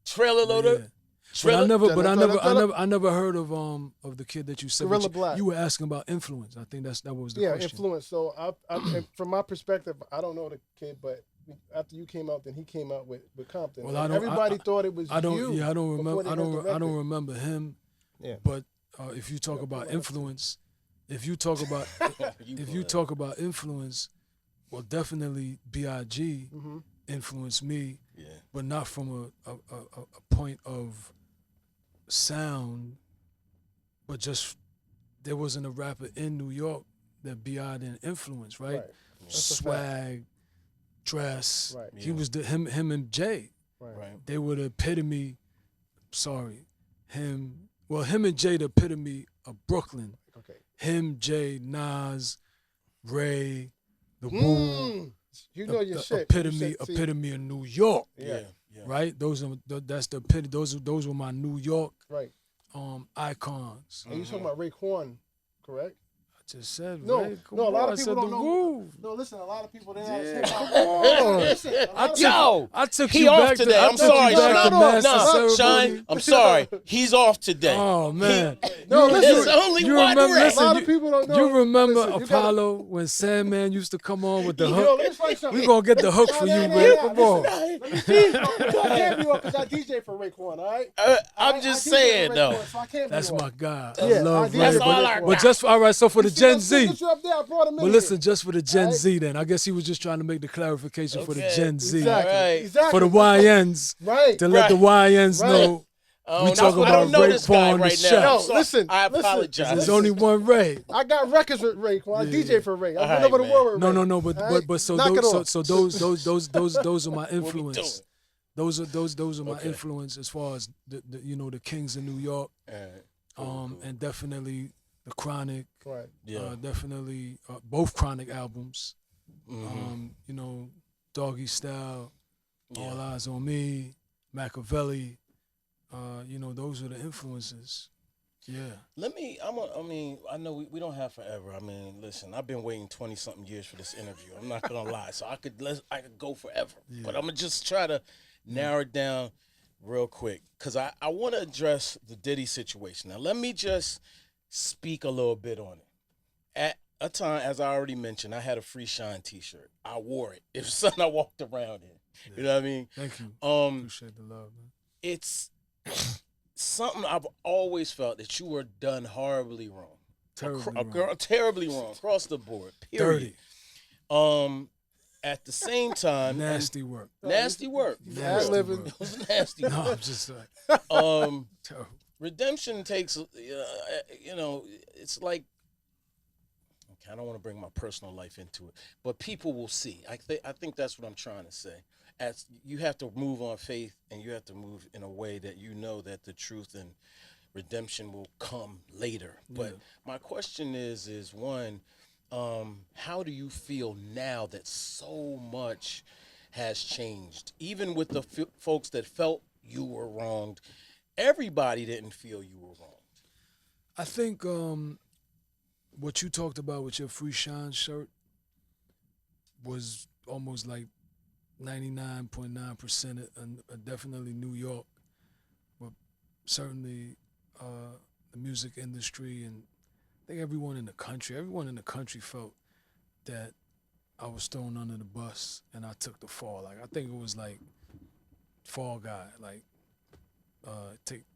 Trailer loader. Yeah. But Trailer. I never heard of the kid that you said. Gorilla but Black. You were asking about influence. I think that was the Yeah, question. influence. So I from my perspective, I don't know the kid, but after you came out, then he came out with Compton. Well, And I don't- everybody thought it was I don't. you. Yeah, I don't before remember. they I heard the don't. I don't record. remember him. Yeah. But if you talk about influence, if you talk about influence, well, definitely Big influenced me, Yeah. but not from a point of sound, but just there wasn't a rapper in New York that Big didn't influence, right? Right. That's a fact. Swag, dress. Right. He was him and Jay. Right. They were the epitome. Sorry, him and Jay the epitome of Brooklyn. Okay. Him, Jay, Nas, Ray, the woo, You know your the shit. epitome of New York. Yeah. Right? That's the epitome. Those were my New York Right. icons. And you talking about Raekwon, correct? I just said, No, Ray, come no, a lot on, of I people said don't the know. woo. No, listen, a lot of people, they Yeah, ask come on. Listen, a lot of Yo, I took he you off back today. to, I I'm took sorry, you back Shyne. to master No, ceremony. Shyne, I'm sorry. He's off today. Oh man, No, you, listen. There's only you one remember? Ray. Listen, A lot of people don't know. you remember Listen, you Apollo when Sandman used to come on with the Yo, hook? let me find something. We gonna get the hook for you, man. Come on. Let me see. I can't be on because I DJ for Raekwon, all right? I'm just saying, DJ for though. Raekwon, so I can't be That's on. my guy. Yeah, I love I did. Ray. That's all I But got. just all right. So for the Gen Z, Get you up there, I brought him in but listen, here. just for the Gen Alright. Z, then I guess he was just trying to make the clarification for the Okay. Gen Z, Exactly. All right. Exactly. for the YNs, Right. to let the YNs Right. know. We talk I about don't know this guy Raekwon the right chef. now. Yo, I'm sorry. listen, I listen. apologize. There's only one Ray. I got records with Raekwon. I DJ for Ray. All I've right, been over the man. world with No, Ray. no, All but right? but so Knock it those off. so those are my influence. Those are my Okay. influence as far as the Kings of New York, All right. Cool. and definitely the Chronic, Right. Yeah. definitely both Chronic albums, Mhm. Doggy Style, All Yeah. Eyes on Me, Machiavelli, those are the influences. Yeah. I know we don't have forever. I mean, listen, I've been waiting 20 something years for this interview. I'm not gonna lie. So I could go forever. Yeah. But I'm gonna just try to narrow it down real quick. Cause I wanna address the Diddy situation. Now let me just speak a little bit on it. At a time, as I already mentioned, I had a free Shyne t-shirt. I wore it. It was something I walked around in. You know what I mean? Thank you. Appreciate the love, man. It's something I've always felt that you were done horribly wrong. Terribly wrong across the board. Period. Dirty. At the same time, Nasty work. Nasty work. Nasty work. It was nasty. No, work. I'm just like, Um, terrible. redemption takes, it's like. Okay, I don't want to bring my personal life into it, but people will see. I think that's what I'm trying to say. As you have to move on faith, and you have to move in a way that you know that the truth and redemption will come later. But my question is one, how do you feel now that so much has changed? Even with the folks that felt you were wronged, everybody didn't feel you were wronged. I think what you talked about with your free Shyne shirt was almost like 99.9% definitely New York, but certainly the music industry, and I think everyone in the country felt that I was thrown under the bus and I took the fall. Like I think it was like Fall Guy, like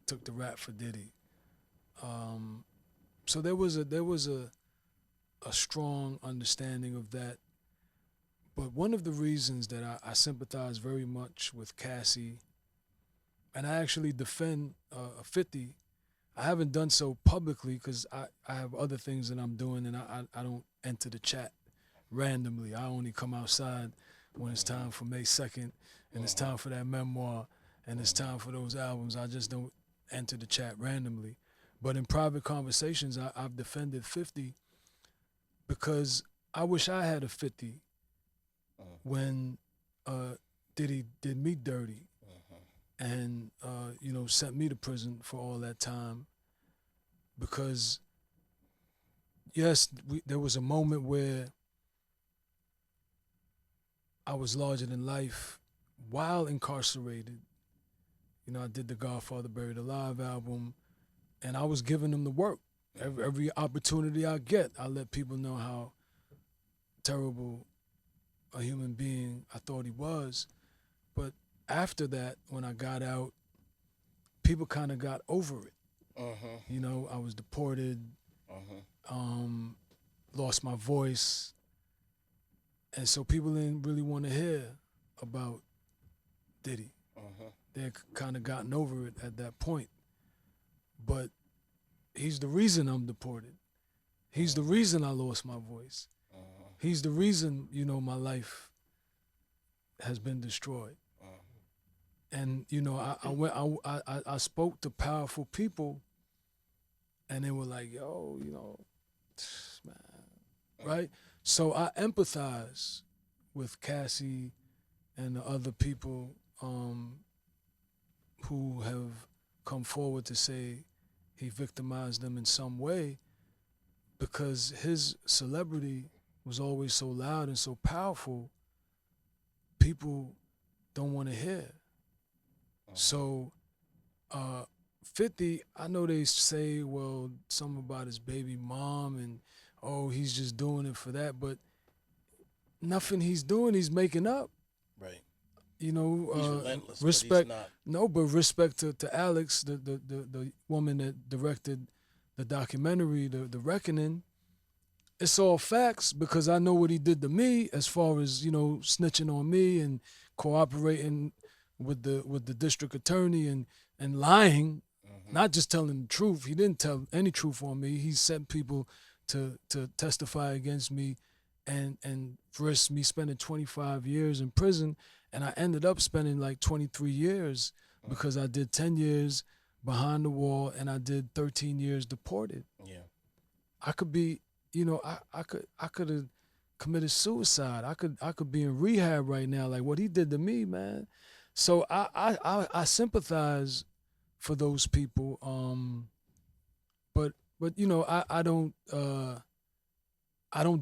took the rap for Diddy. So there was a strong understanding of that. But one of the reasons that I sympathize very much with Cassie, and I actually defend 50, I haven't done so publicly because I have other things that I'm doing, and I don't enter the chat randomly. I only come outside when it's time for May 2nd, and it's time for that memoir, and it's time for those albums. I just don't enter the chat randomly. But in private conversations, I've defended 50 because I wish I had a 50 when Diddy did me dirty and, sent me to prison for all that time. Because, yes, there was a moment where I was larger than life while incarcerated. I did the Godfather Buried Alive album, and I was giving them the work. Every opportunity I get, I let people know how terrible a human being I thought he was. But after that, when I got out, people kind of got over it. I was deported, lost my voice, and so people didn't really want to hear about Diddy. They had kind of gotten over it at that point. But he's the reason I'm deported. He's the reason I lost my voice. He's the reason, my life has been destroyed. And, I spoke to powerful people, and they were like, yo, man, right? So I empathize with Cassie and the other people who have come forward to say he victimized them in some way, because his celebrity was always so loud and so powerful, people don't want to hear. So 50, I know they say, well, something about his baby mom and, oh, he's just doing it for that, but nothing he's doing, he's making up. Right. You know, He's relentless. respect. But he's not. No, but respect to Alex, the woman that directed the documentary, the Reckoning. It's all facts, because I know what he did to me, as far as, you know, snitching on me and cooperating with the district attorney and lying, not just telling the truth. He didn't tell any truth on me. He sent people to testify against me and risked me spending 25 years in prison, and I ended up spending like 23 years because I did 10 years behind the wall and I did 13 years deported. Yeah. I could be, you know, I could have committed suicide. I could be in rehab right now, like what he did to me, man. So I sympathize for those people. But you know, I don't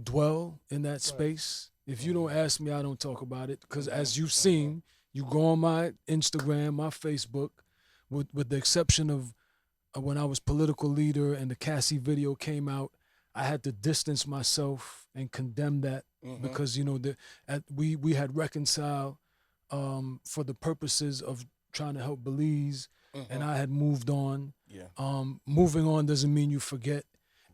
dwell in that space. If you don't ask me, I don't talk about it, because as you've seen, you go on my Instagram, my Facebook, with the exception of when I was political leader and the Cassie video came out, I had to distance myself and condemn that, because, you know, we had reconciled for the purposes of trying to help Belize, and I had moved on. Yeah. Moving on doesn't mean you forget.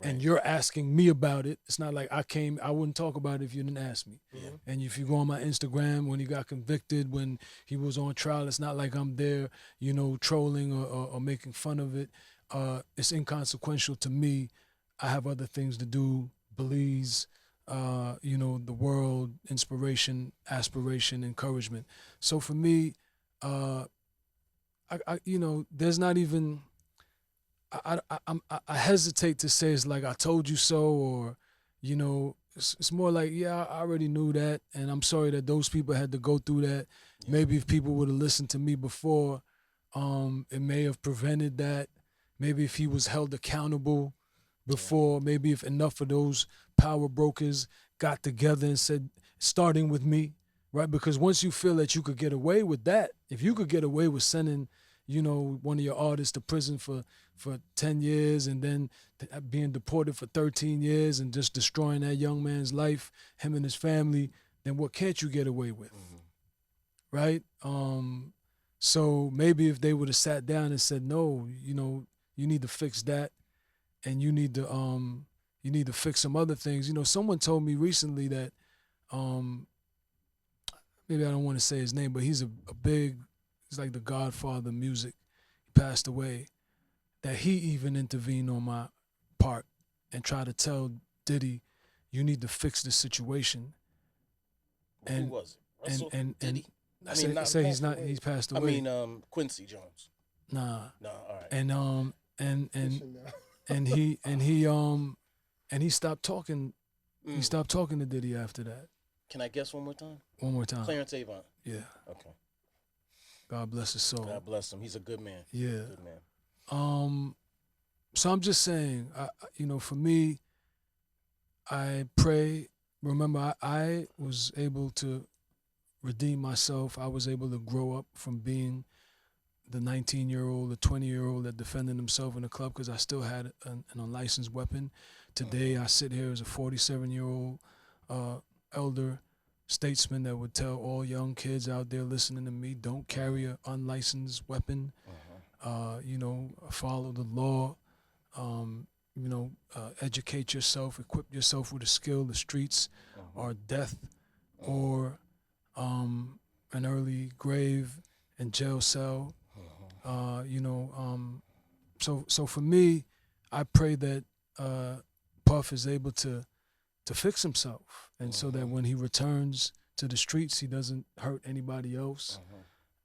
And you're asking me about it. It's not like I wouldn't talk about it if you didn't ask me. Yeah. And if you go on my Instagram, when he got convicted, when he was on trial, it's not like I'm there, you know, trolling or making fun of it. It's inconsequential to me. I have other things to do, Belize, you know, the world, inspiration, aspiration, encouragement. So for me, I you know, there's not even, I hesitate to say it's like I told you so, or, you know, it's more like, yeah, I already knew that, and I'm sorry that those people had to go through that. Yeah. Maybe if people would have listened to me before, it may have prevented that. Maybe if he was held accountable before, maybe if enough of those power brokers got together and said, starting with me, right? Because once you feel that you could get away with that, if you could get away with sending, you know, one of your artists to prison for 10 years and then being deported for 13 years and just destroying that young man's life, him and his family, then what can't you get away with, right? So maybe if they would have sat down and said, no, you know, you need to fix that, and you need to fix some other things. You know, someone told me recently that, maybe I don't want to say his name, but he's he's like the godfather of music. He passed away. That he even intervened on my part and tried to tell Diddy, you need to fix the situation. Who was it? Russell? And Diddy? I say he's not. He's passed away. I mean, Quincy Jones. Nah. No, all right. And he stopped talking. He stopped talking to Diddy after that. Can I guess one more time? One more time. Clarence Avant. Yeah. Okay. God bless his soul. God bless him. He's a good man. Yeah. Good man. So I'm just saying, you know, for me, I pray. Remember, I was able to redeem myself. I was able to grow up from being the 19-year-old, the 20-year-old that defended himself in the club, because I still had an unlicensed weapon. Today, I sit here as a 47-year-old elder statesman that would tell all young kids out there listening to me, don't carry an unlicensed weapon. You know, follow the law. You know, educate yourself, equip yourself with a skill. The streets are death or an early grave and jail cell. You know, so for me, I pray that Puff is able to fix himself, and so that when he returns to the streets, he doesn't hurt anybody else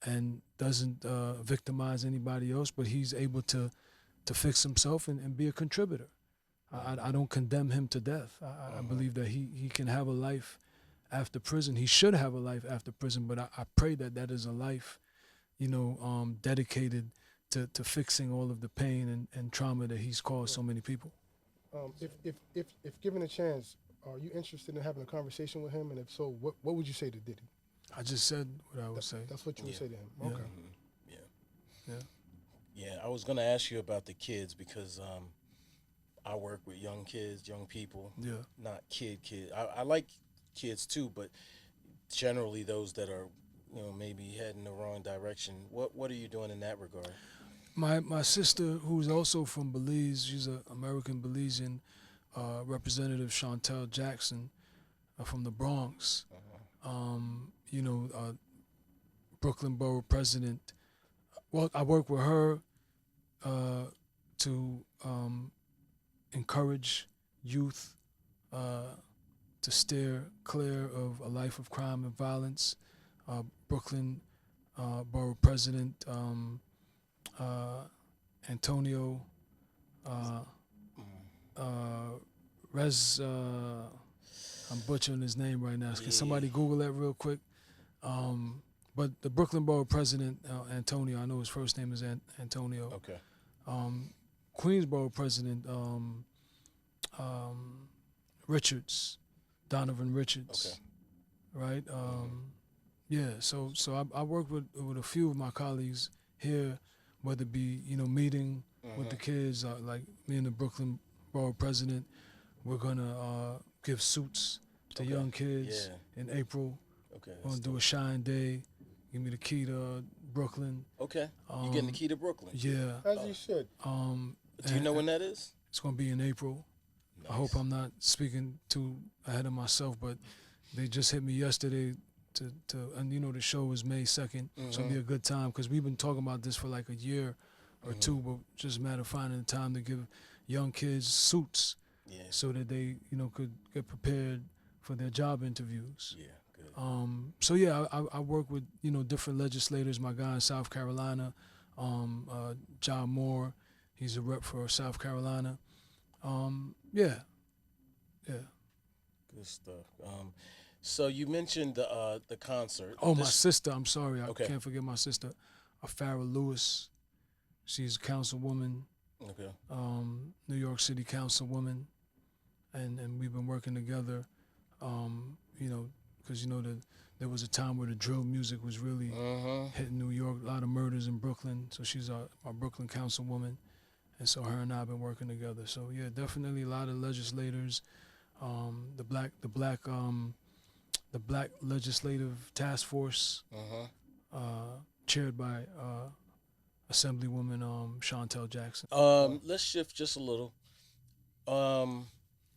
and doesn't victimize anybody else, but he's able to fix himself and be a contributor. I don't condemn him to death. I believe that he can have a life after prison. He should have a life after prison, but I pray that that is a life, dedicated to fixing all of the pain and trauma that he's caused so many people. If given a chance, are you interested in having a conversation with him? And if so, what would you say to Diddy? I just said what I would say. That's what you would say to him. Yeah. Okay. Yeah, I was gonna ask you about the kids because I work with young kids, young people. Yeah. Not kids. I like kids too, but generally those that are, maybe heading the wrong direction. What are you doing in that regard? My sister, who's also from Belize, she's an American Belizean, Representative Chantel Jackson, from the Bronx. Brooklyn Borough President. Well, I work with her to encourage youth to steer clear of a life of crime and violence. Brooklyn Borough President Antonio I'm butchering his name right now. Can somebody Google that real quick? But the Brooklyn Borough President, Antonio, I know his first name is Antonio. Okay. Queensborough President, Richards, Donovan Richards. Okay. Right? Yeah, so I work with a few of my colleagues here, whether it be, meeting with the kids, like me and the Brooklyn Borough President, we're gonna give suits to young kids in April. Okay. We're gonna do a Shyne Day. Give me the key to Brooklyn. Okay. You getting the key to Brooklyn? Yeah. As you should. Do you know when that is? It's gonna be in April. Nice. I hope I'm not speaking too ahead of myself, but they just hit me yesterday and the show is May 2nd, so it'll be a good time because we've been talking about this for like a year or two, but just a matter of finding the time to give young kids suits so that they, could get prepared for their job interviews. Yeah, good. So yeah, I work with, different legislators. My guy in South Carolina, John Moore, he's a rep for South Carolina. Yeah. Good stuff. So you mentioned the concert. Oh, my sister, I'm sorry, I Okay. can't forget my sister, Farrah Lewis. She's a councilwoman, Okay. New York City councilwoman, and we've been working together, because there was a time where the drill music was really hitting New York, a lot of murders in Brooklyn, so she's our Brooklyn councilwoman, and so her and I have been working together. So yeah, definitely a lot of legislators, the Black Legislative Task Force, chaired by Assemblywoman Chantel Jackson. Let's shift just a little.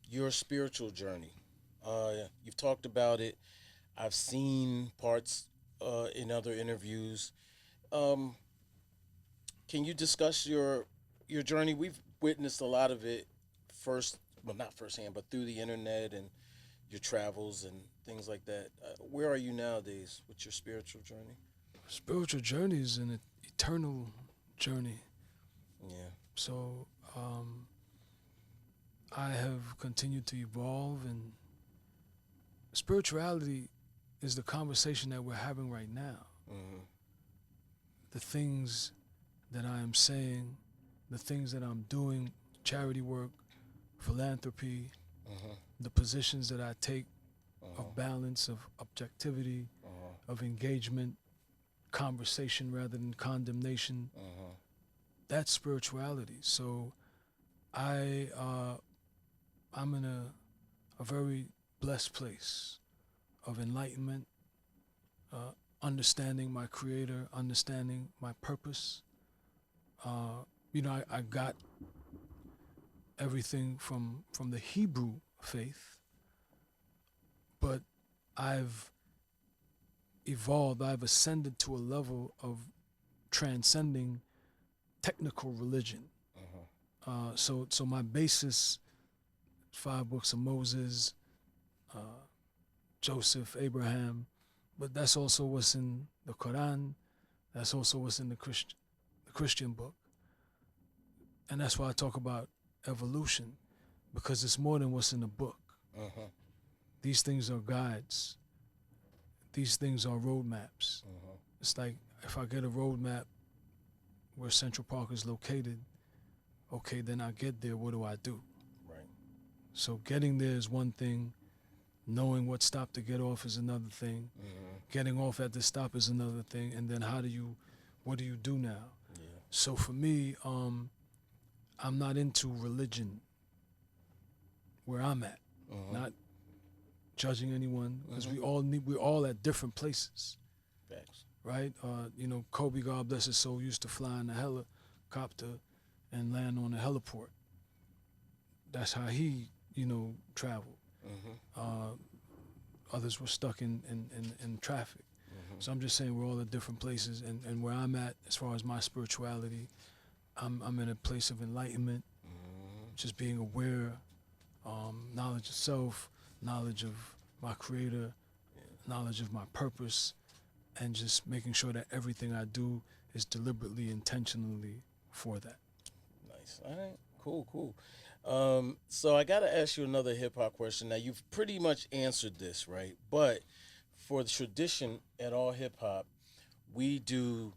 Your spiritual journey. You've talked about it. I've seen parts in other interviews. Can you discuss your journey? We've witnessed a lot of it not firsthand, but through the internet and your travels and things like that. Where are you nowadays with your spiritual journey? Spiritual journey is an eternal journey. Yeah. So I have continued to evolve, and spirituality is the conversation that we're having right now. The things that I am saying, the things that I'm doing, charity work, philanthropy, the positions that I take of balance, of objectivity, of engagement, conversation rather than condemnation. That's spirituality. So I'm in a very blessed place of enlightenment, understanding my creator, understanding my purpose. I got everything from the Hebrew faith, but I've evolved, I've ascended to a level of transcending technical religion. So my basis, 5 books of Moses, Joseph, Abraham, but that's also what's in the Quran, that's also what's in the Christian book. And that's why I talk about evolution. because it's more than what's in the book. Uh-huh. These things are guides. These things are roadmaps. Uh-huh. It's like if I get a roadmap where Central Park is located, okay, then I get there, what do I do? Right. So getting there is one thing. Knowing what stop to get off is another thing. Mm-hmm. Getting off at the stop is another thing. And then what do you do now? Yeah. So for me, I'm not into religion where I'm at. Not judging anyone, because we're all at different places. Facts. Right? Kobe, God bless his soul, used to fly in a helicopter and land on a heliport. That's how he, traveled. Others were stuck in traffic. So I'm just saying we're all at different places, and where I'm at as far as my spirituality, I'm in a place of enlightenment, just being aware, knowledge of self, knowledge of my creator, knowledge of my purpose, and just making sure that everything I do is deliberately, intentionally for that. Nice. All right. Cool. So I got to ask you another hip hop question. Now, you've pretty much answered this, right? But for the tradition at all hip hop, we do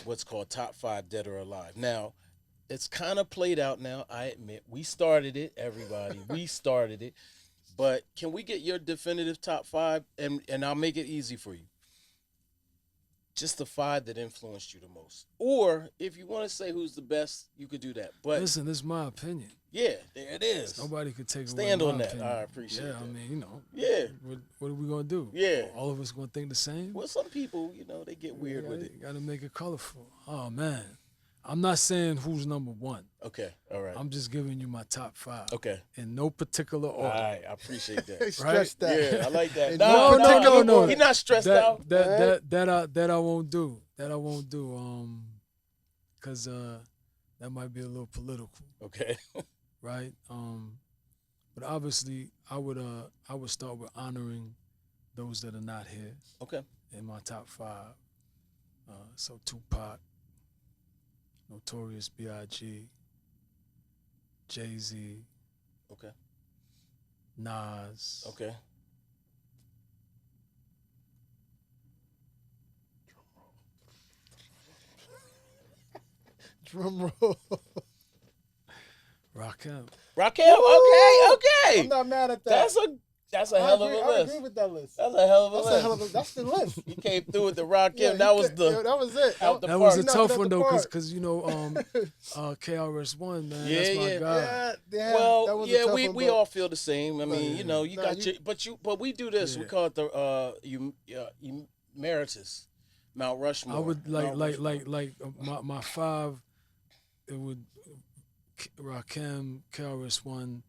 what's called top 5 dead or alive. Now, it's kind of played out now, I admit. We started it, everybody. We started it. But can we get your definitive top 5? And I'll make it easy for you. Just the 5 that influenced you the most. Or if you want to say who's the best, you could do that. But listen, this is my opinion. Yeah, there it is. Nobody could take Stand away on my that. opinion. I appreciate that. I mean, Yeah. What are we gonna do? Yeah. All of us gonna think the same? Well, some people, they get weird with it. You gotta make it colorful. Oh man, I'm not saying who's number 1. Okay, all right. I'm just giving you my top 5. Okay. In no particular All order. right, I appreciate that. They stressed that. Yeah, I like that. No. He's not stressed out. That I won't do. Cause that might be a little political, Okay. right? But obviously I would start with honoring those that are not here. Okay. In my top 5. So Tupac, Notorious B.I.G., Jay-Z, Okay. Nas, Okay. Drum roll. Rakim. Okay. I'm not mad at that. That's a hell of a I list. agree with that list. That's a hell of a list. That's the list. He came through with the Rakim. Yeah, that was it. out the That park. was a He knocked tough it out one the though, park. because KRS-One, man, Yeah, that's my yeah. guy. Yeah, Well, that was a yeah, tough we one, we but- all feel the same. I mean, you Nah, got but we do this. Yeah. We call it the emeritus, Mount Rushmore. I would Mount Rushmore. like my 5. It would Rakim, KRS-One,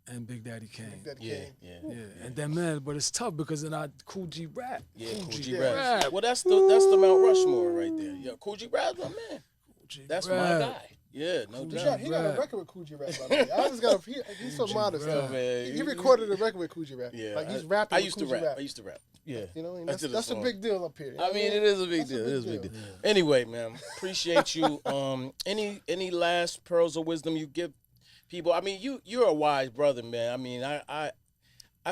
and Big Daddy Kane. Big Daddy Yeah, Kane. yeah. And then man, but it's tough because then Cool G rap. Yeah, Cool Cool G G rap. Rap. Well, that's the Mount Rushmore right there. Yeah, Cool G Rap's my man. Cool G That's rap. my guy. Yeah, no Cool G doubt. He got a Rap. record with Coogee Rap, by the way. I just got he's so Coogee modest. Rap. Man, He recorded a record with Coogee Rap. Yeah, Like he's rapping I with used to Coogee rap. Rap. I used to rap. Yeah. You know, and I did a that's a song. big deal up here. You know I what mean, it is a big That's deal. a It big is a big deal. deal. Anyway, man, appreciate you. Any last pearls of wisdom you give people? I mean, you're a wise brother, man. I mean, I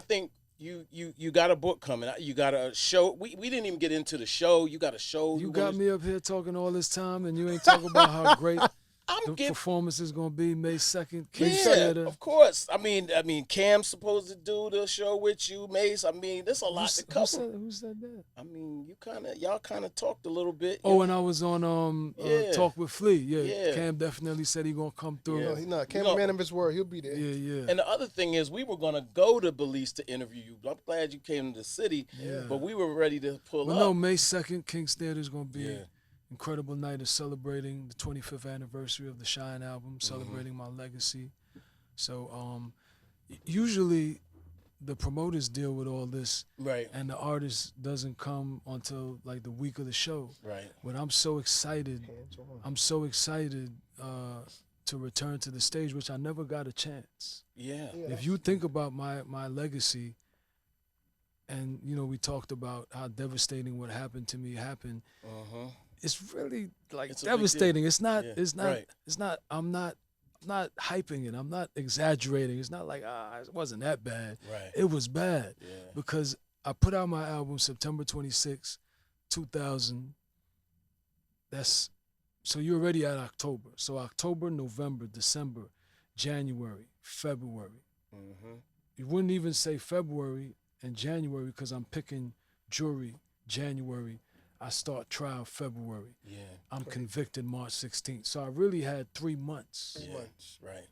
think you got a book coming. You got a show. We didn't even get into the show. You got a show. You got me up here talking all this time, and you ain't talking about how great I'm the giving. performance is gonna be May 2nd. King Yeah, Theater. of course. I mean, Cam's supposed to do the show with you, Mace. I mean, there's a lot to cover. Who said that? I mean, y'all kind of talked a little bit. Oh, and I was on Yeah. Talk with Flea. Yeah, Yeah. Cam definitely said he gonna come through. Yeah. No, he's not. Cameraman of his word. He'll be there. Yeah. And the other thing is, we were gonna go to Belize to interview you. I'm glad you came to the city, Yeah. but we were ready to pull Well, up. no, May 2nd, King's Theater is going to be Yeah. an incredible night of celebrating the 25th anniversary of the Shyne album, celebrating my legacy. So usually the promoters deal with all this, Right, and the artist doesn't come until like the week of the show. right. But I'm so excited. Hands on. I'm so excited to return to the stage, which I never got a chance. Yeah. Yeah, If you think about my legacy, and we talked about how devastating what happened to me happened. Uh-huh. It's really like It's a big deal. devastating. It's not. Yeah, It's not. right. It's not. I'm not not hyping it. I'm not exaggerating. It's not like it wasn't that bad. Right. It was bad Yeah. because I put out my album September 26, 2000. So you're already at October. So October, November, December, January, February. Mm-hmm. You wouldn't even say February and January because I'm picking jury January. I start trial February. Yeah. I'm convicted March 16th. So I really had 3 months. Yeah. Right.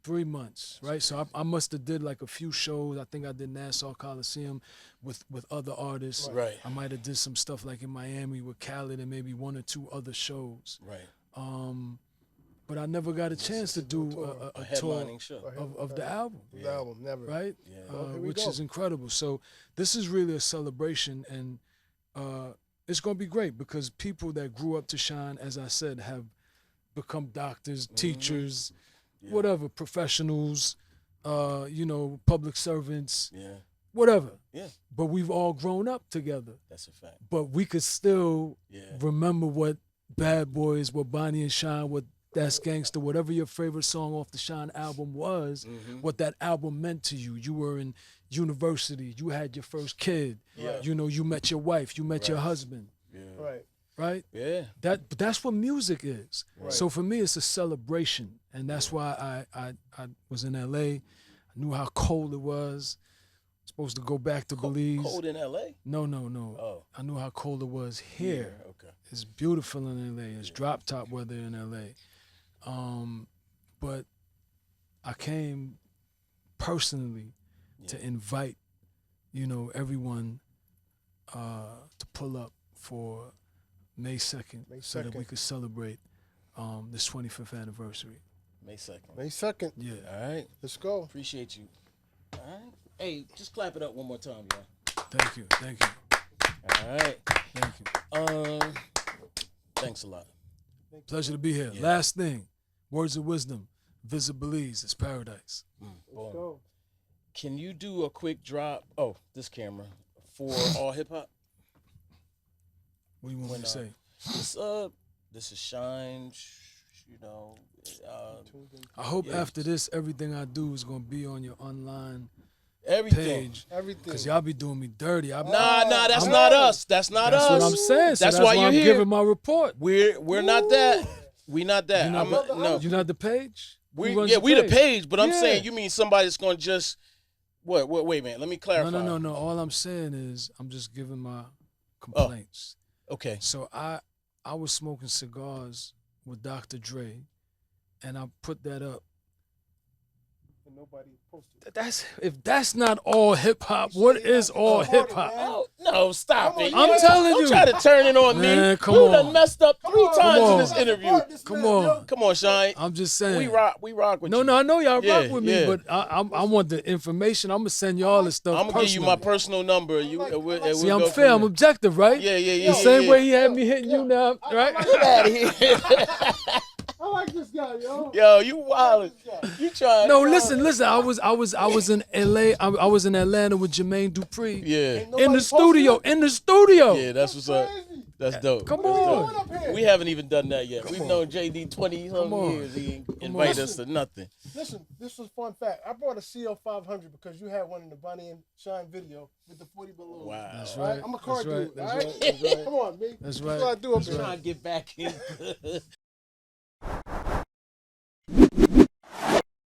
3 months, right? So I must have did like a few shows. I think I did Nassau Coliseum with other artists. Right. I might have did some stuff like in Miami with Khaled and maybe 1 or 2 other shows. Right. But I never got a chance to do a tour headlining show. of the album. The album, never. Right? Yeah. Here we Which go. is incredible. So this is really a celebration, and it's going to be great because people that grew up to Shyne, as I said, have become doctors, teachers, whatever, professionals, public servants, whatever. Yeah. But we've all grown up together. That's a fact. But we could still Yeah. remember what Bad Boys, what Bonnie and Shyne, what That's Gangsta, whatever your favorite song off the Shyne album was, what that album meant to you. You were in university, you had your first kid, Yeah. you met your wife, you met your husband, Yeah. Right. right? Yeah. That's what music is. Right. So for me, it's a celebration, and that's why I was in LA. I knew how cold it was. Supposed to go back to Belize. Cold in LA? No. Oh. I knew how cold it was here. Okay. It's beautiful in LA. It's drop top weather in LA. But I came personally to invite, everyone to pull up for May 2nd, so that we could celebrate this 25th anniversary. May 2nd. May 2nd. Yeah. All right. Let's go. Appreciate you. All right. Hey, just clap it up one more time, y'all. Thank you. All right. Thank you. Thanks a lot. Pleasure to be here. Yeah. Last thing, words of wisdom. Visit Belize. It's paradise. Let's Boom. go. Can you do a quick drop? Oh, this camera for all hip hop. What do you want me to say? This is Shyne. I hope after this, everything I do is going to be on your online Everything. page. Everything. Because y'all be doing me dirty. Nah, that's not us. That's not That's us. what I'm saying. So That's why you're I'm here. giving my report. We're not that. We not that. You're not, no. You're not the page? We Who runs the page, but I'm Yeah. saying you mean somebody that's gonna just what? Wait a minute. Let me clarify. No. All I'm saying is I'm just giving my complaints. Okay. So I was smoking cigars with Dr. Dre, and I put that up. And nobody posted. If that's not all hip hop, what is all hip hop? Oh, no, stop Come it. on, I'm telling Don't you. try to turn it on Man, me. come You on. done messed up three times in this on. interview. Come on. Come on, Shyne. I'm just saying. We rock with you. No, I know y'all Yeah, rock with me, yeah. but I want the information. I'm gonna send you all the stuff. I'm gonna give you my personally. personal number. See, I'm fair. I'm objective, right? Yeah. The same way he had me hitting you now, right? Get out of here. I like this guy, yo. Yo, you wildin'. You trying? No, listen. I was in LA. I was in Atlanta with Jermaine Dupri. Yeah. In the studio. Yeah, that's what's up. That's dope. Come That's on. dope. We haven't even done that yet. We've known JD 20-something on. years. He ain't invite us to nothing. Listen, this was a fun fact. I brought a CL500 because you had one in the Bonnie and Shyne video with the 40 balloons. Wow. That's All right, right. I'm a car That's right. dude. That's all right? right. That's right. Come on, me. That's That's right. what I do up That's here. Trying to get back in.